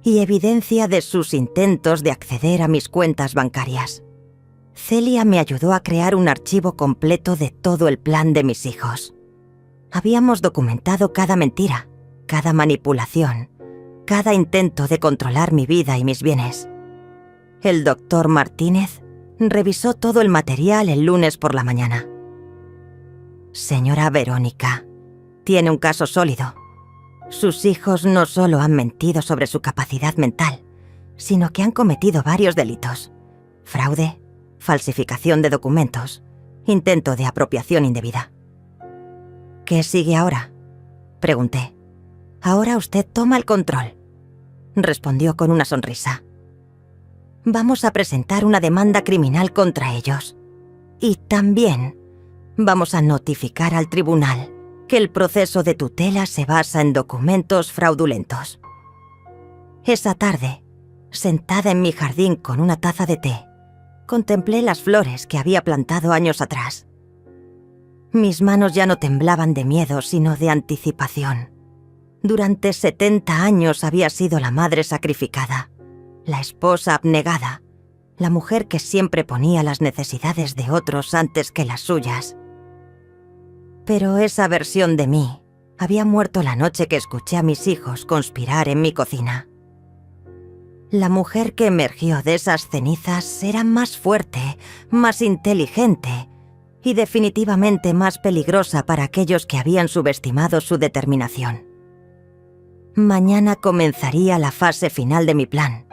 y evidencia de sus intentos de acceder a mis cuentas bancarias. Celia me ayudó a crear un archivo completo de todo el plan de mis hijos. Habíamos documentado cada mentira, cada manipulación, cada intento de controlar mi vida y mis bienes. El doctor Martínez revisó todo el material el lunes por la mañana. «Señora Verónica, tiene un caso sólido. Sus hijos no solo han mentido sobre su capacidad mental, sino que han cometido varios delitos: fraude, falsificación de documentos, intento de apropiación indebida». «¿Qué sigue ahora?», pregunté. «Ahora usted toma el control», respondió con una sonrisa. «Vamos a presentar una demanda criminal contra ellos. Y también vamos a notificar al tribunal que el proceso de tutela se basa en documentos fraudulentos». Esa tarde, sentada en mi jardín con una taza de té, contemplé las flores que había plantado años atrás. Mis manos ya no temblaban de miedo, sino de anticipación. Durante 70 años había sido la madre sacrificada, la esposa abnegada, la mujer que siempre ponía las necesidades de otros antes que las suyas. Pero esa versión de mí había muerto la noche que escuché a mis hijos conspirar en mi cocina. La mujer que emergió de esas cenizas era más fuerte, más inteligente y definitivamente más peligrosa para aquellos que habían subestimado su determinación. Mañana comenzaría la fase final de mi plan.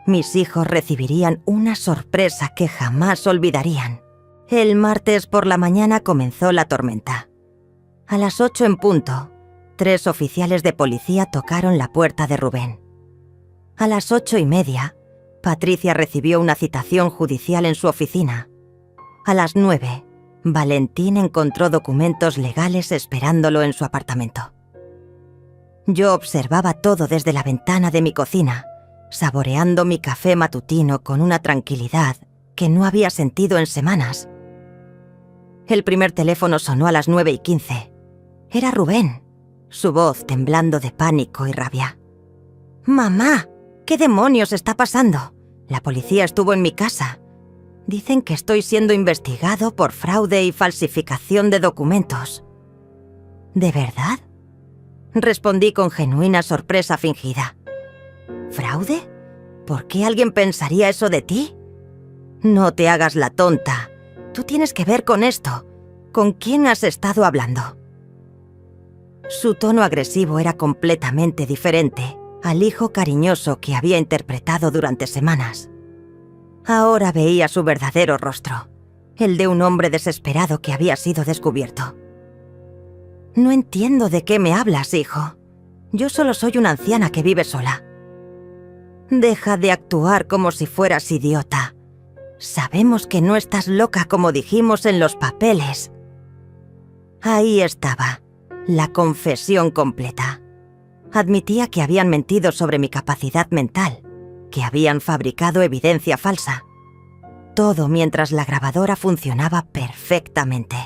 Mis hijos recibirían una sorpresa que jamás olvidarían. El martes por la mañana comenzó la tormenta. A las 8 en punto, 3 oficiales de policía tocaron la puerta de Rubén. A las 8:30, Patricia recibió una citación judicial en su oficina. A las 9, Valentín encontró documentos legales esperándolo en su apartamento. Yo observaba todo desde la ventana de mi cocina, saboreando mi café matutino con una tranquilidad que no había sentido en semanas. El primer teléfono sonó a las 9:15. Era Rubén, su voz temblando de pánico y rabia. «Mamá, ¿qué demonios está pasando? La policía estuvo en mi casa. Dicen que estoy siendo investigado por fraude y falsificación de documentos». «¿De verdad?», respondí con genuina sorpresa fingida. «¿Fraude? ¿Por qué alguien pensaría eso de ti? No te hagas la tonta. Tú tienes que ver con esto. ¿Con quién has estado hablando?». Su tono agresivo era completamente diferente al hijo cariñoso que había interpretado durante semanas. Ahora veía su verdadero rostro, el de un hombre desesperado que había sido descubierto. «No entiendo de qué me hablas, hijo. Yo solo soy una anciana que vive sola». «Deja de actuar como si fueras idiota. Sabemos que no estás loca como dijimos en los papeles». Ahí estaba, la confesión completa. Admitía que habían mentido sobre mi capacidad mental, que habían fabricado evidencia falsa. Todo mientras la grabadora funcionaba perfectamente.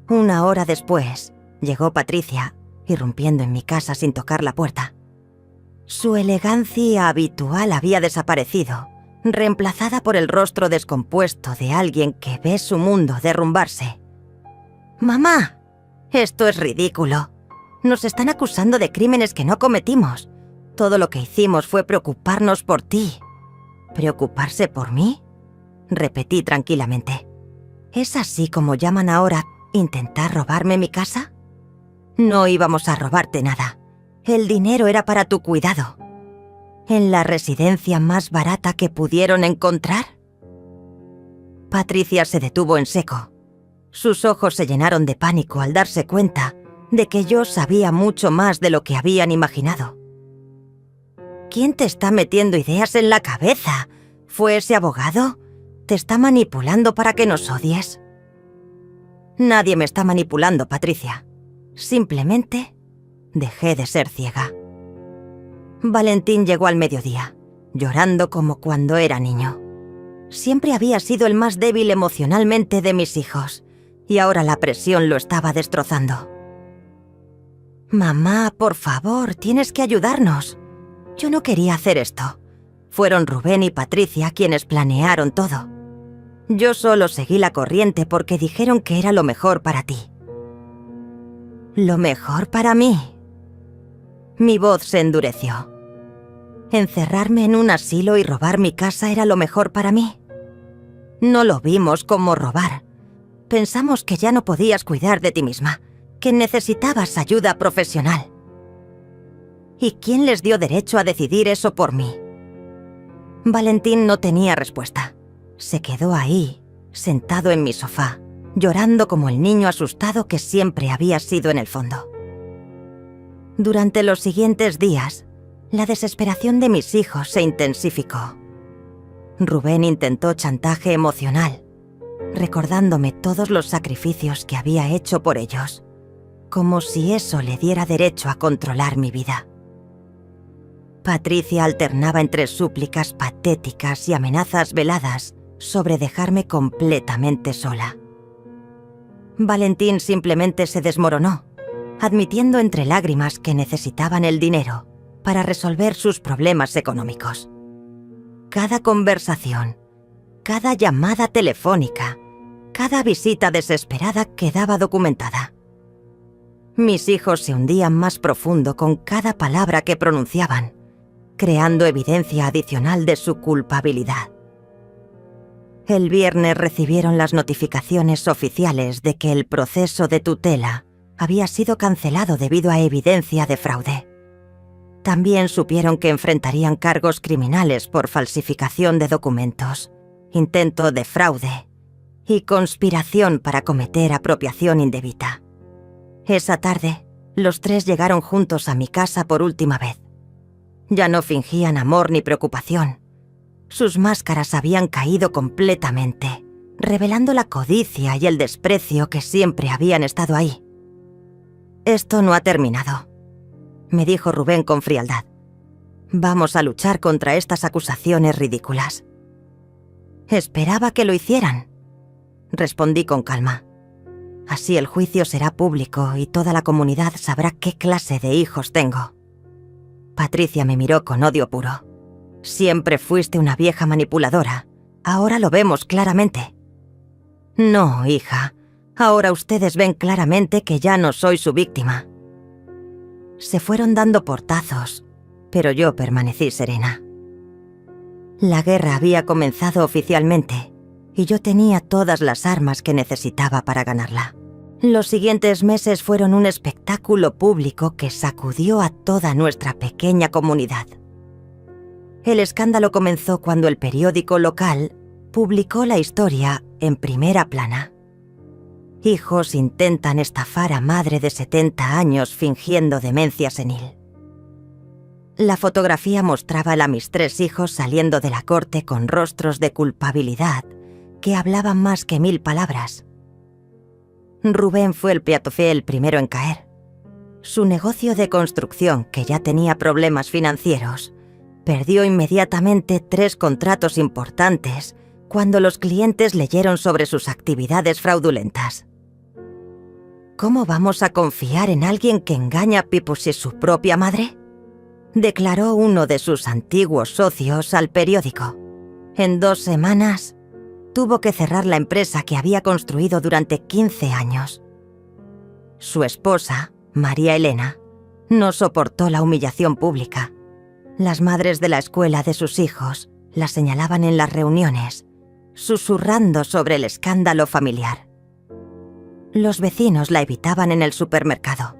1 hora después, llegó Patricia, irrumpiendo en mi casa sin tocar la puerta. Su elegancia habitual había desaparecido, reemplazada por el rostro descompuesto de alguien que ve su mundo derrumbarse. «Mamá, esto es ridículo. Nos están acusando de crímenes que no cometimos. Todo lo que hicimos fue preocuparnos por ti». «¿Preocuparse por mí?», repetí tranquilamente. «¿Es así como llaman ahora intentar robarme mi casa? No íbamos a robarte nada. El dinero era para tu cuidado. ¿En la residencia más barata que pudieron encontrar?». Patricia se detuvo en seco. Sus ojos se llenaron de pánico al darse cuenta de que yo sabía mucho más de lo que habían imaginado. «¿Quién te está metiendo ideas en la cabeza? ¿Fue ese abogado? ¿Te está manipulando para que nos odies?». «Nadie me está manipulando, Patricia. Simplemente dejé de ser ciega». Valentín llegó al mediodía, llorando como cuando era niño. Siempre había sido el más débil emocionalmente de mis hijos, y ahora la presión lo estaba destrozando. «Mamá, por favor, tienes que ayudarnos. Yo no quería hacer esto. Fueron Rubén y Patricia quienes planearon todo. Yo solo seguí la corriente porque dijeron que era lo mejor para ti». «¿Lo mejor para mí?». Mi voz se endureció. ¿Encerrarme en un asilo y robar mi casa era lo mejor para mí? No lo vimos como robar. Pensamos que ya no podías cuidar de ti misma, que necesitabas ayuda profesional. ¿Y quién les dio derecho a decidir eso por mí? Valentín no tenía respuesta. Se quedó ahí, sentado en mi sofá, llorando como el niño asustado que siempre había sido en el fondo. Durante los siguientes días, la desesperación de mis hijos se intensificó. Rubén intentó chantaje emocional, recordándome todos los sacrificios que había hecho por ellos, como si eso le diera derecho a controlar mi vida. Patricia alternaba entre súplicas patéticas y amenazas veladas sobre dejarme completamente sola. Valentín simplemente se desmoronó, admitiendo entre lágrimas que necesitaban el dinero para resolver sus problemas económicos. Cada conversación, cada llamada telefónica, cada visita desesperada quedaba documentada. Mis hijos se hundían más profundo con cada palabra que pronunciaban, creando evidencia adicional de su culpabilidad. El viernes recibieron las notificaciones oficiales de que el proceso de tutela había sido cancelado debido a evidencia de fraude. También supieron que enfrentarían cargos criminales por falsificación de documentos, intento de fraude y conspiración para cometer apropiación indebida. Esa tarde, los tres llegaron juntos a mi casa por última vez. Ya no fingían amor ni preocupación. Sus máscaras habían caído completamente, revelando la codicia y el desprecio que siempre habían estado ahí. «Esto no ha terminado», me dijo Rubén con frialdad. «Vamos a luchar contra estas acusaciones ridículas». «Esperaba que lo hicieran», respondí con calma. «Así el juicio será público y toda la comunidad sabrá qué clase de hijos tengo». Patricia me miró con odio puro. «Siempre fuiste una vieja manipuladora. Ahora lo vemos claramente». «No, hija. Ahora ustedes ven claramente que ya no soy su víctima». Se fueron dando portazos, pero yo permanecí serena. La guerra había comenzado oficialmente y yo tenía todas las armas que necesitaba para ganarla. Los siguientes meses fueron un espectáculo público que sacudió a toda nuestra pequeña comunidad. El escándalo comenzó cuando el periódico local publicó la historia en primera plana. Hijos intentan estafar a madre de 70 años fingiendo demencia senil. La fotografía mostraba a mis 3 hijos saliendo de la corte con rostros de culpabilidad que hablaban más que 1000 palabras. Rubén fue el piatofe el primero en caer. Su negocio de construcción, que ya tenía problemas financieros, perdió inmediatamente 3 contratos importantes cuando los clientes leyeron sobre sus actividades fraudulentas. ¿Cómo vamos a confiar en alguien que engaña a Pipus y su propia madre?, declaró uno de sus antiguos socios al periódico. En 2 semanas, tuvo que cerrar la empresa que había construido durante 15 años. Su esposa, María Elena, no soportó la humillación pública. Las madres de la escuela de sus hijos la señalaban en las reuniones, susurrando sobre el escándalo familiar. Los vecinos la evitaban en el supermercado.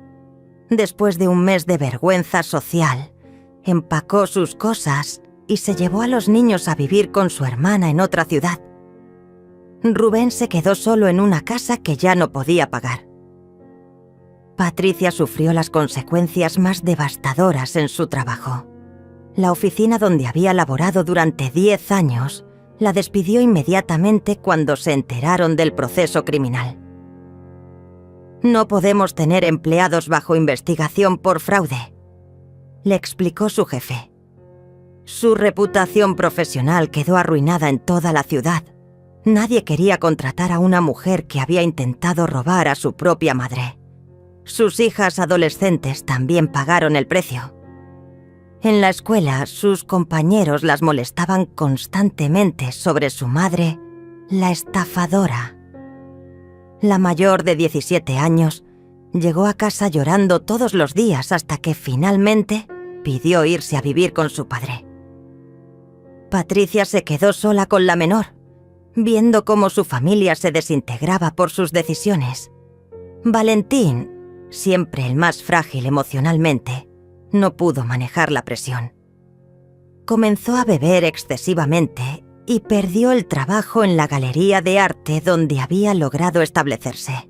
Después de un mes de vergüenza social, empacó sus cosas y se llevó a los niños a vivir con su hermana en otra ciudad. Rubén se quedó solo en una casa que ya no podía pagar. Patricia sufrió las consecuencias más devastadoras en su trabajo. La oficina donde había laborado durante 10 años la despidió inmediatamente cuando se enteraron del proceso criminal. «No podemos tener empleados bajo investigación por fraude», le explicó su jefe. Su reputación profesional quedó arruinada en toda la ciudad. Nadie quería contratar a una mujer que había intentado robar a su propia madre. Sus hijas adolescentes también pagaron el precio. En la escuela, sus compañeros las molestaban constantemente sobre su madre, la estafadora. La mayor de 17 años llegó a casa llorando todos los días hasta que finalmente pidió irse a vivir con su padre. Patricia se quedó sola con la menor, viendo cómo su familia se desintegraba por sus decisiones. Valentín, siempre el más frágil emocionalmente, no pudo manejar la presión. Comenzó a beber excesivamente y perdió el trabajo en la galería de arte donde había logrado establecerse.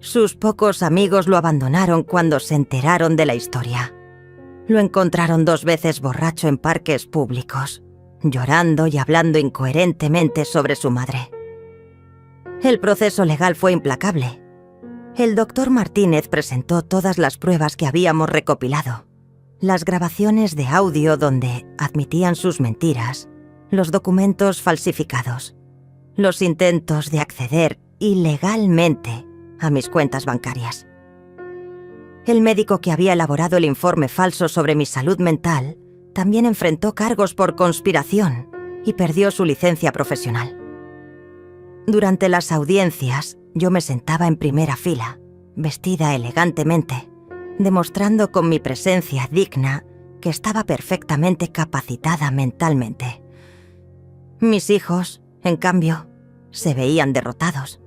Sus pocos amigos lo abandonaron cuando se enteraron de la historia. Lo encontraron 2 veces borracho en parques públicos, llorando y hablando incoherentemente sobre su madre. El proceso legal fue implacable. El doctor Martínez presentó todas las pruebas que habíamos recopilado, las grabaciones de audio donde admitían sus mentiras, los documentos falsificados, los intentos de acceder ilegalmente a mis cuentas bancarias. El médico que había elaborado el informe falso sobre mi salud mental también enfrentó cargos por conspiración y perdió su licencia profesional. Durante las audiencias, yo me sentaba en primera fila, vestida elegantemente, demostrando con mi presencia digna que estaba perfectamente capacitada mentalmente. Mis hijos, En cambio, se veían derrotados,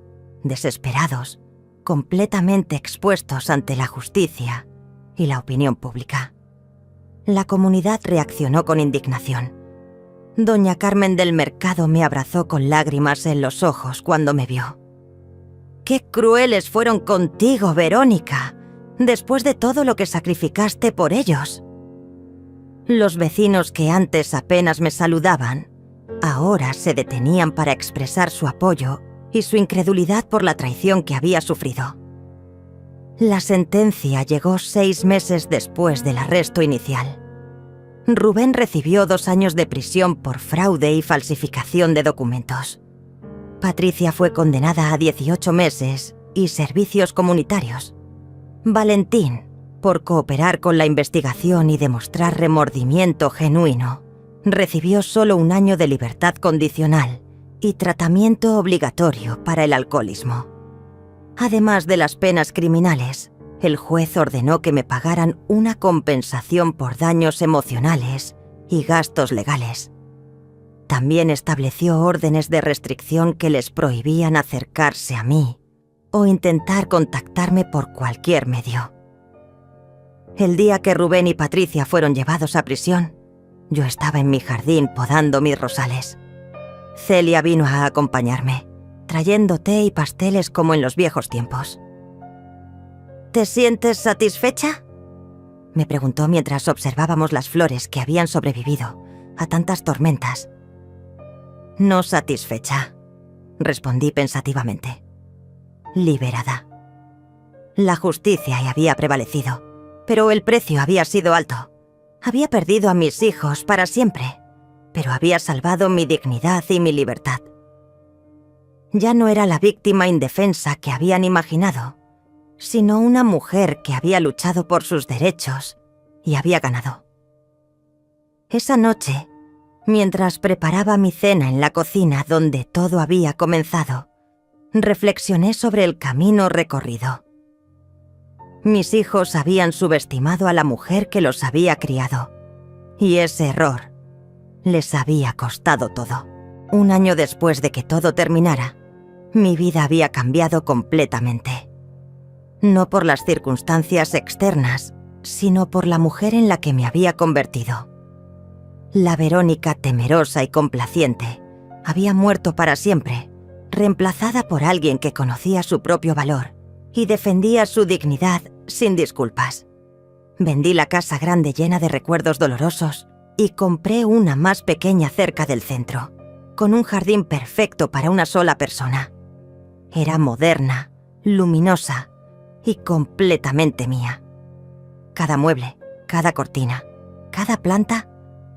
desesperados, completamente expuestos ante la justicia y la opinión pública. La comunidad reaccionó con indignación. Doña Carmen del Mercado me abrazó con lágrimas en los ojos cuando me vio. «¡Qué crueles fueron contigo, Verónica, después de todo lo que sacrificaste por ellos!». Los vecinos que antes apenas me saludaban, ahora se detenían para expresar su apoyo y su incredulidad por la traición que había sufrido. La sentencia llegó 6 meses después del arresto inicial. Rubén recibió 2 años de prisión por fraude y falsificación de documentos. Patricia fue condenada a 18 meses y servicios comunitarios. Valentín, por cooperar con la investigación y demostrar remordimiento genuino, recibió solo 1 año de libertad condicional y tratamiento obligatorio para el alcoholismo. Además de las penas criminales, el juez ordenó que me pagaran una compensación por daños emocionales y gastos legales. También estableció órdenes de restricción que les prohibían acercarse a mí o intentar contactarme por cualquier medio. El día que Rubén y Patricia fueron llevados a prisión, yo estaba en mi jardín podando mis rosales. Celia vino a acompañarme, trayendo té y pasteles como en los viejos tiempos. «¿Te sientes satisfecha?», me preguntó mientras observábamos las flores que habían sobrevivido a tantas tormentas. «No satisfecha», respondí pensativamente. Liberada. La justicia había prevalecido, pero el precio había sido alto. Había perdido a mis hijos para siempre, pero había salvado mi dignidad y mi libertad. Ya no era la víctima indefensa que habían imaginado, sino una mujer que había luchado por sus derechos y había ganado. Esa noche, mientras preparaba mi cena en la cocina donde todo había comenzado, reflexioné sobre el camino recorrido. Mis hijos habían subestimado a la mujer que los había criado, y ese error les había costado todo. 1 año después de que todo terminara, mi vida había cambiado completamente. No por las circunstancias externas, sino por la mujer en la que me había convertido. La Verónica temerosa y complaciente había muerto para siempre, reemplazada por alguien que conocía su propio valor y defendía su dignidad sin disculpas. Vendí la casa grande llena de recuerdos dolorosos y compré una más pequeña cerca del centro, con un jardín perfecto para una sola persona. Era moderna, luminosa y completamente mía. Cada mueble, cada cortina, cada planta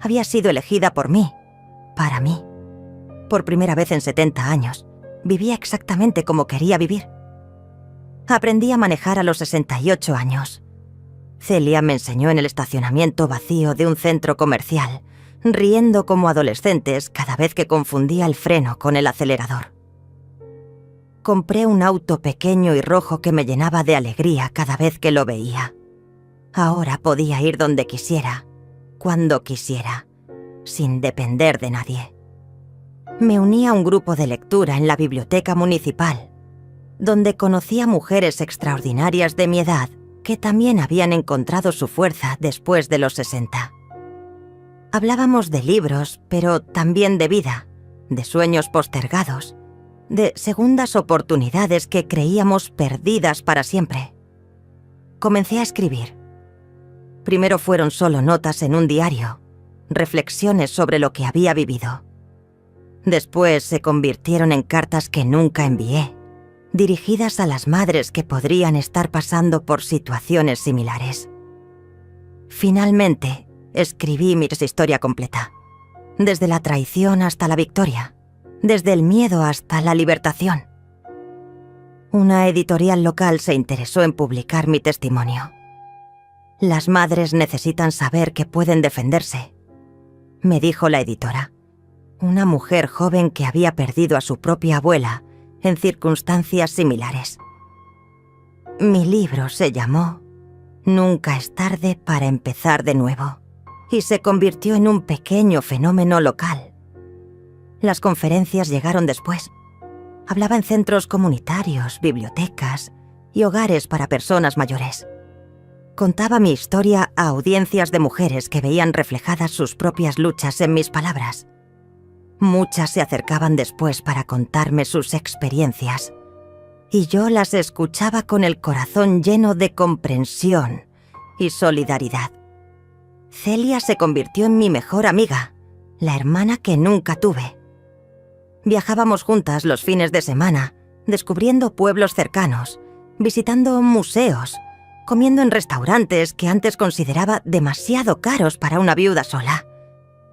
había sido elegida por mí, para mí. Por primera vez en 70 años, vivía exactamente como quería vivir. Aprendí a manejar a los 68 años. Celia me enseñó en el estacionamiento vacío de un centro comercial, riendo como adolescentes cada vez que confundía el freno con el acelerador. Compré un auto pequeño y rojo que me llenaba de alegría cada vez que lo veía. Ahora podía ir donde quisiera, cuando quisiera, sin depender de nadie. Me uní a un grupo de lectura en la biblioteca municipal, donde conocí a mujeres extraordinarias de mi edad que también habían encontrado su fuerza después de los 60. Hablábamos de libros, pero también de vida, de sueños postergados, de segundas oportunidades que creíamos perdidas para siempre. Comencé a escribir. Primero fueron solo notas en un diario, reflexiones sobre lo que había vivido. Después se convirtieron en cartas que nunca envié, dirigidas a las madres que podrían estar pasando por situaciones similares. Finalmente, escribí mi historia completa, desde la traición hasta la victoria, desde el miedo hasta la libertación. Una editorial local se interesó en publicar mi testimonio. Las madres necesitan saber que pueden defenderse, me dijo la editora, una mujer joven que había perdido a su propia abuela en circunstancias similares. Mi libro se llamó Nunca es tarde para empezar de nuevo y se convirtió en un pequeño fenómeno local. Las conferencias llegaron después. Hablaba en centros comunitarios, bibliotecas y hogares para personas mayores. Contaba mi historia a audiencias de mujeres que veían reflejadas sus propias luchas en mis palabras. Muchas se acercaban después para contarme sus experiencias, y yo las escuchaba con el corazón lleno de comprensión y solidaridad. Celia se convirtió en mi mejor amiga, la hermana que nunca tuve. Viajábamos juntas los fines de semana, descubriendo pueblos cercanos, visitando museos, comiendo en restaurantes que antes consideraba demasiado caros para una viuda sola.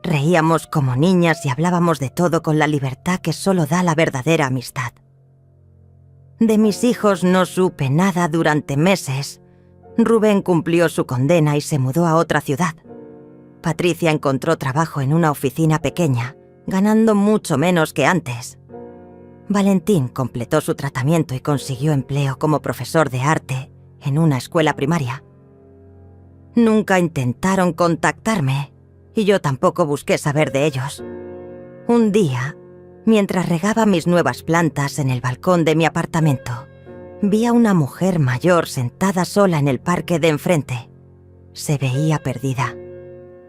Reíamos como niñas y hablábamos de todo con la libertad que solo da la verdadera amistad. De mis hijos no supe nada durante meses. Rubén cumplió su condena y se mudó a otra ciudad. Patricia encontró trabajo en una oficina pequeña, ganando mucho menos que antes. Valentín completó su tratamiento y consiguió empleo como profesor de arte en una escuela primaria. Nunca intentaron contactarme y yo tampoco busqué saber de ellos. Un día, mientras regaba mis nuevas plantas en el balcón de mi apartamento, vi a una mujer mayor sentada sola en el parque de enfrente. Se veía perdida,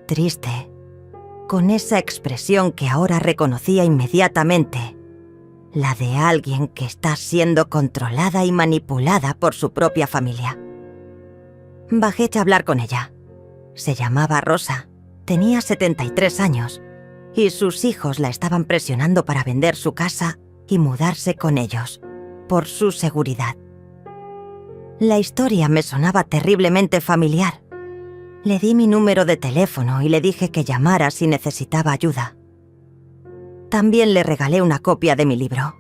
triste, con esa expresión que ahora reconocía inmediatamente, la de alguien que está siendo controlada y manipulada por su propia familia. Bajé a hablar con ella. Se llamaba Rosa, tenía 73 años, y sus hijos la estaban presionando para vender su casa y mudarse con ellos, por su seguridad. La historia me sonaba terriblemente familiar. Le di mi número de teléfono y le dije que llamara si necesitaba ayuda. También le regalé una copia de mi libro.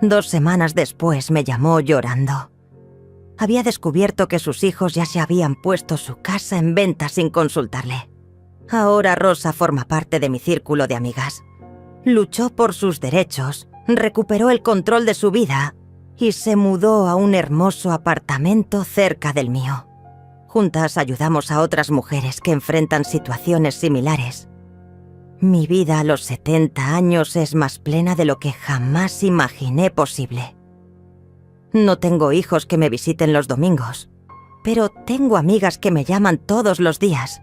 2 semanas después me llamó llorando. Había descubierto que sus hijos ya se habían puesto su casa en venta sin consultarle. Ahora Rosa forma parte de mi círculo de amigas. Luchó por sus derechos, recuperó el control de su vida y se mudó a un hermoso apartamento cerca del mío. Juntas ayudamos a otras mujeres que enfrentan situaciones similares. Mi vida a los 70 años es más plena de lo que jamás imaginé posible. No tengo hijos que me visiten los domingos, pero tengo amigas que me llaman todos los días.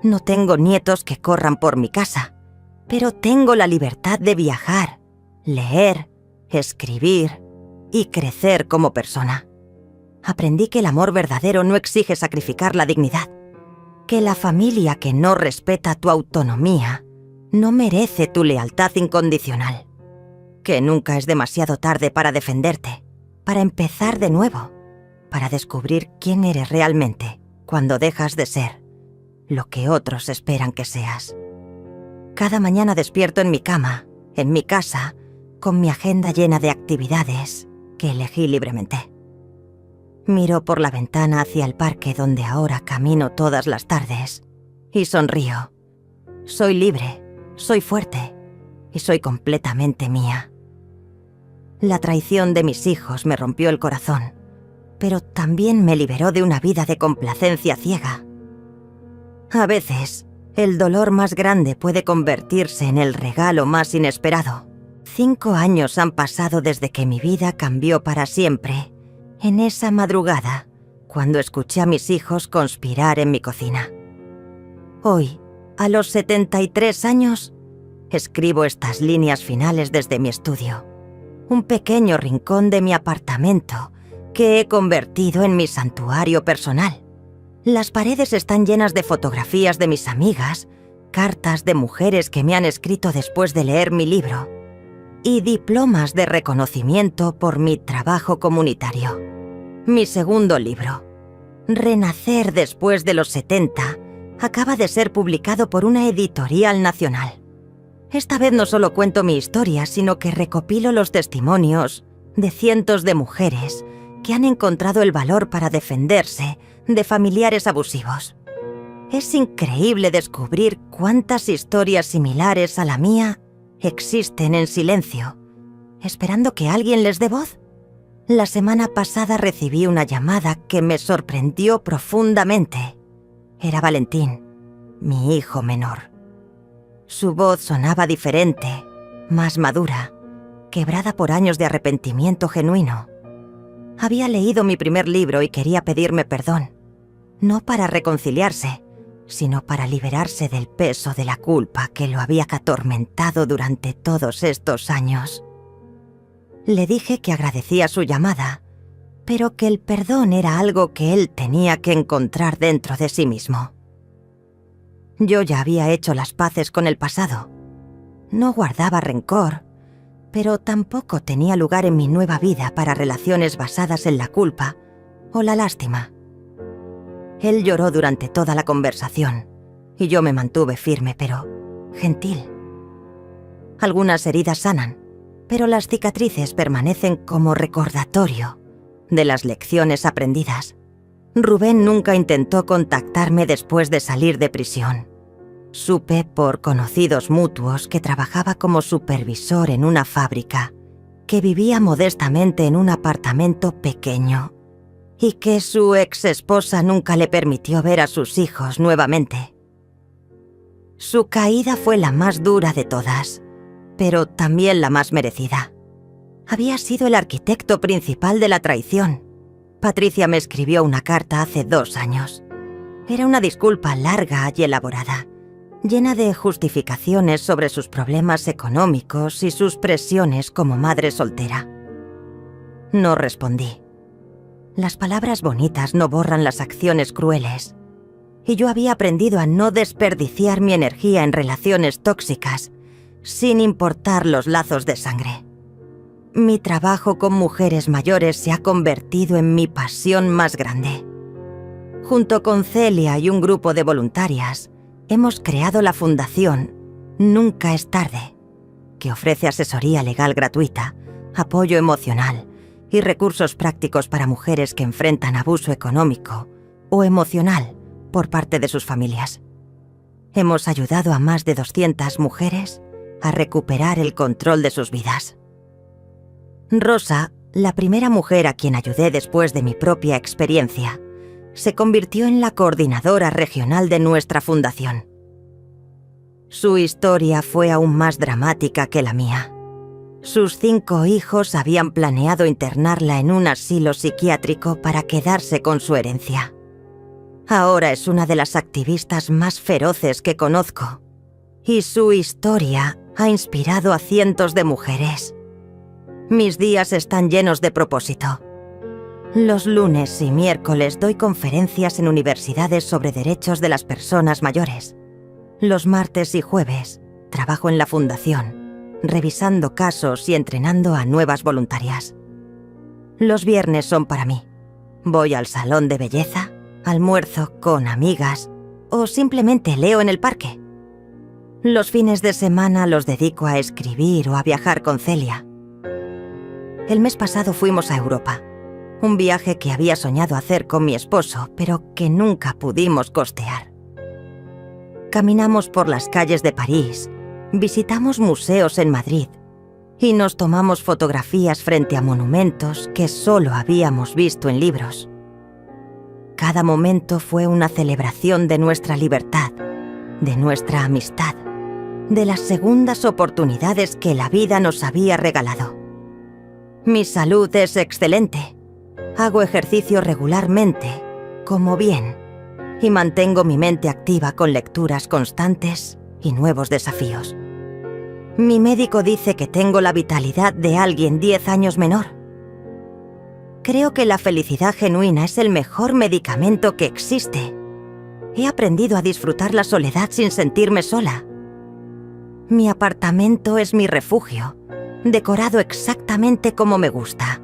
No tengo nietos que corran por mi casa, pero tengo la libertad de viajar, leer, escribir y crecer como persona. Aprendí que el amor verdadero no exige sacrificar la dignidad, que la familia que no respeta tu autonomía no merece tu lealtad incondicional, que nunca es demasiado tarde para defenderte, para empezar de nuevo, para descubrir quién eres realmente cuando dejas de ser lo que otros esperan que seas. Cada mañana despierto en mi cama, en mi casa, con mi agenda llena de actividades que elegí libremente. Miro por la ventana hacia el parque donde ahora camino todas las tardes y sonrío. Soy libre, soy fuerte y soy completamente mía. La traición de mis hijos me rompió el corazón, pero también me liberó de una vida de complacencia ciega. A veces, el dolor más grande puede convertirse en el regalo más inesperado. 5 años han pasado desde que mi vida cambió para siempre. En esa madrugada, cuando escuché a mis hijos conspirar en mi cocina. Hoy, a los 73 años, escribo estas líneas finales desde mi estudio, un pequeño rincón de mi apartamento que he convertido en mi santuario personal. Las paredes están llenas de fotografías de mis amigas, cartas de mujeres que me han escrito después de leer mi libro y diplomas de reconocimiento por mi trabajo comunitario. Mi segundo libro, Renacer después de los 70, acaba de ser publicado por una editorial nacional. Esta vez no solo cuento mi historia, sino que recopilo los testimonios de cientos de mujeres que han encontrado el valor para defenderse de familiares abusivos. Es increíble descubrir cuántas historias similares a la mía existen en silencio, esperando que alguien les dé voz. La semana pasada recibí una llamada que me sorprendió profundamente. Era Valentín, mi hijo menor. Su voz sonaba diferente, más madura, quebrada por años de arrepentimiento genuino. Había leído mi primer libro y quería pedirme perdón, no para reconciliarse, sino para liberarse del peso de la culpa que lo había atormentado durante todos estos años. Le dije que agradecía su llamada, pero que el perdón era algo que él tenía que encontrar dentro de sí mismo. Yo ya había hecho las paces con el pasado. No guardaba rencor, pero tampoco tenía lugar en mi nueva vida para relaciones basadas en la culpa o la lástima. Él lloró durante toda la conversación, y yo me mantuve firme, pero gentil. Algunas heridas sanan, pero las cicatrices permanecen como recordatorio de las lecciones aprendidas. Rubén nunca intentó contactarme después de salir de prisión. Supe por conocidos mutuos que trabajaba como supervisor en una fábrica, que vivía modestamente en un apartamento pequeño y que su exesposa nunca le permitió ver a sus hijos nuevamente. Su caída fue la más dura de todas, pero también la más merecida. Había sido el arquitecto principal de la traición. Patricia me escribió una carta hace 2 años. Era una disculpa larga y elaborada, llena de justificaciones sobre sus problemas económicos y sus presiones como madre soltera. No respondí. Las palabras bonitas no borran las acciones crueles, y yo había aprendido a no desperdiciar mi energía en relaciones tóxicas, sin importar los lazos de sangre. Mi trabajo con mujeres mayores se ha convertido en mi pasión más grande. Junto con Celia y un grupo de voluntarias, hemos creado la fundación Nunca es tarde, que ofrece asesoría legal gratuita, apoyo emocional y recursos prácticos para mujeres que enfrentan abuso económico o emocional por parte de sus familias. Hemos ayudado a más de 200 mujeres a recuperar el control de sus vidas. Rosa, la primera mujer a quien ayudé después de mi propia experiencia, se convirtió en la coordinadora regional de nuestra fundación. Su historia fue aún más dramática que la mía. Sus 5 hijos habían planeado internarla en un asilo psiquiátrico para quedarse con su herencia. Ahora es una de las activistas más feroces que conozco, y su historia ha inspirado a cientos de mujeres. Mis días están llenos de propósito. Los lunes y miércoles doy conferencias en universidades sobre derechos de las personas mayores. Los martes y jueves trabajo en la fundación, revisando casos y entrenando a nuevas voluntarias. Los viernes son para mí. Voy al salón de belleza, almuerzo con amigas o simplemente leo en el parque. Los fines de semana los dedico a escribir o a viajar con Celia. El mes pasado fuimos a Europa, un viaje que había soñado hacer con mi esposo, pero que nunca pudimos costear. Caminamos por las calles de París, visitamos museos en Madrid y nos tomamos fotografías frente a monumentos que solo habíamos visto en libros. Cada momento fue una celebración de nuestra libertad, de nuestra amistad, de las segundas oportunidades que la vida nos había regalado. Mi salud es excelente. Hago ejercicio regularmente, como bien, y mantengo mi mente activa con lecturas constantes y nuevos desafíos. Mi médico dice que tengo la vitalidad de alguien 10 años menor. Creo que la felicidad genuina es el mejor medicamento que existe. He aprendido a disfrutar la soledad sin sentirme sola. Mi apartamento es mi refugio, decorado exactamente como me gusta,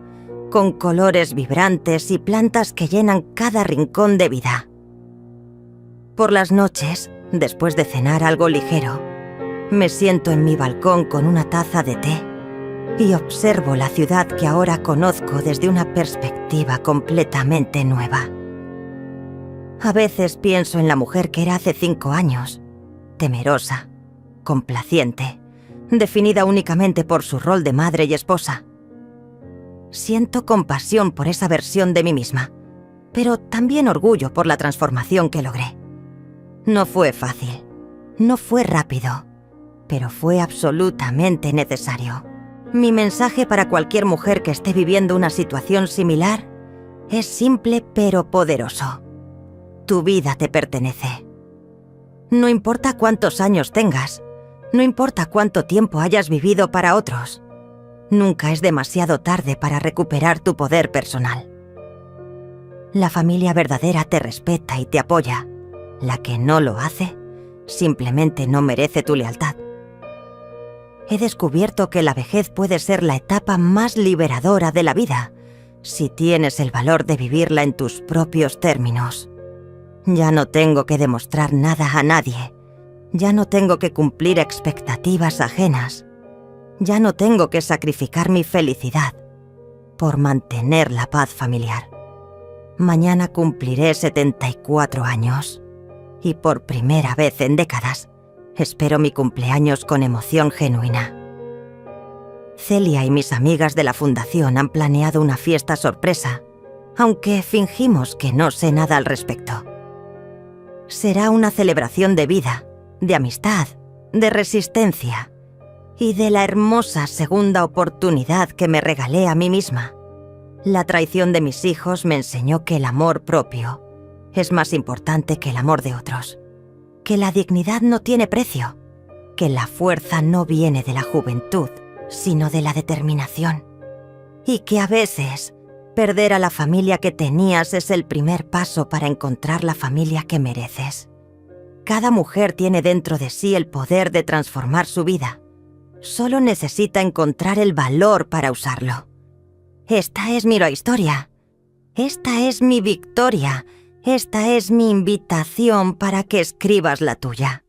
con colores vibrantes y plantas que llenan cada rincón de vida. Por las noches, después de cenar algo ligero, me siento en mi balcón con una taza de té y observo la ciudad que ahora conozco desde una perspectiva completamente nueva. A veces pienso en la mujer que era hace 5 años, temerosa, complaciente, definida únicamente por su rol de madre y esposa. Siento compasión por esa versión de mí misma, pero también orgullo por la transformación que logré. No fue fácil, no fue rápido, pero fue absolutamente necesario. Mi mensaje para cualquier mujer que esté viviendo una situación similar es simple pero poderoso. Tu vida te pertenece. No importa cuántos años tengas, no importa cuánto tiempo hayas vivido para otros, nunca es demasiado tarde para recuperar tu poder personal. La familia verdadera te respeta y te apoya. La que no lo hace, simplemente no merece tu lealtad. He descubierto que la vejez puede ser la etapa más liberadora de la vida, si tienes el valor de vivirla en tus propios términos. Ya no tengo que demostrar nada a nadie. Ya no tengo que cumplir expectativas ajenas. Ya no tengo que sacrificar mi felicidad por mantener la paz familiar. Mañana cumpliré 74 años y por primera vez en décadas espero mi cumpleaños con emoción genuina. Celia y mis amigas de la fundación han planeado una fiesta sorpresa, aunque fingimos que no sé nada al respecto. Será una celebración de vida, de amistad, de resistencia y de la hermosa segunda oportunidad que me regalé a mí misma. La traición de mis hijos me enseñó que el amor propio es más importante que el amor de otros, que la dignidad no tiene precio, que la fuerza no viene de la juventud, sino de la determinación, y que a veces perder a la familia que tenías es el primer paso para encontrar la familia que mereces. Cada mujer tiene dentro de sí el poder de transformar su vida. Solo necesita encontrar el valor para usarlo. Esta es mi historia. Esta es mi victoria. Esta es mi invitación para que escribas la tuya.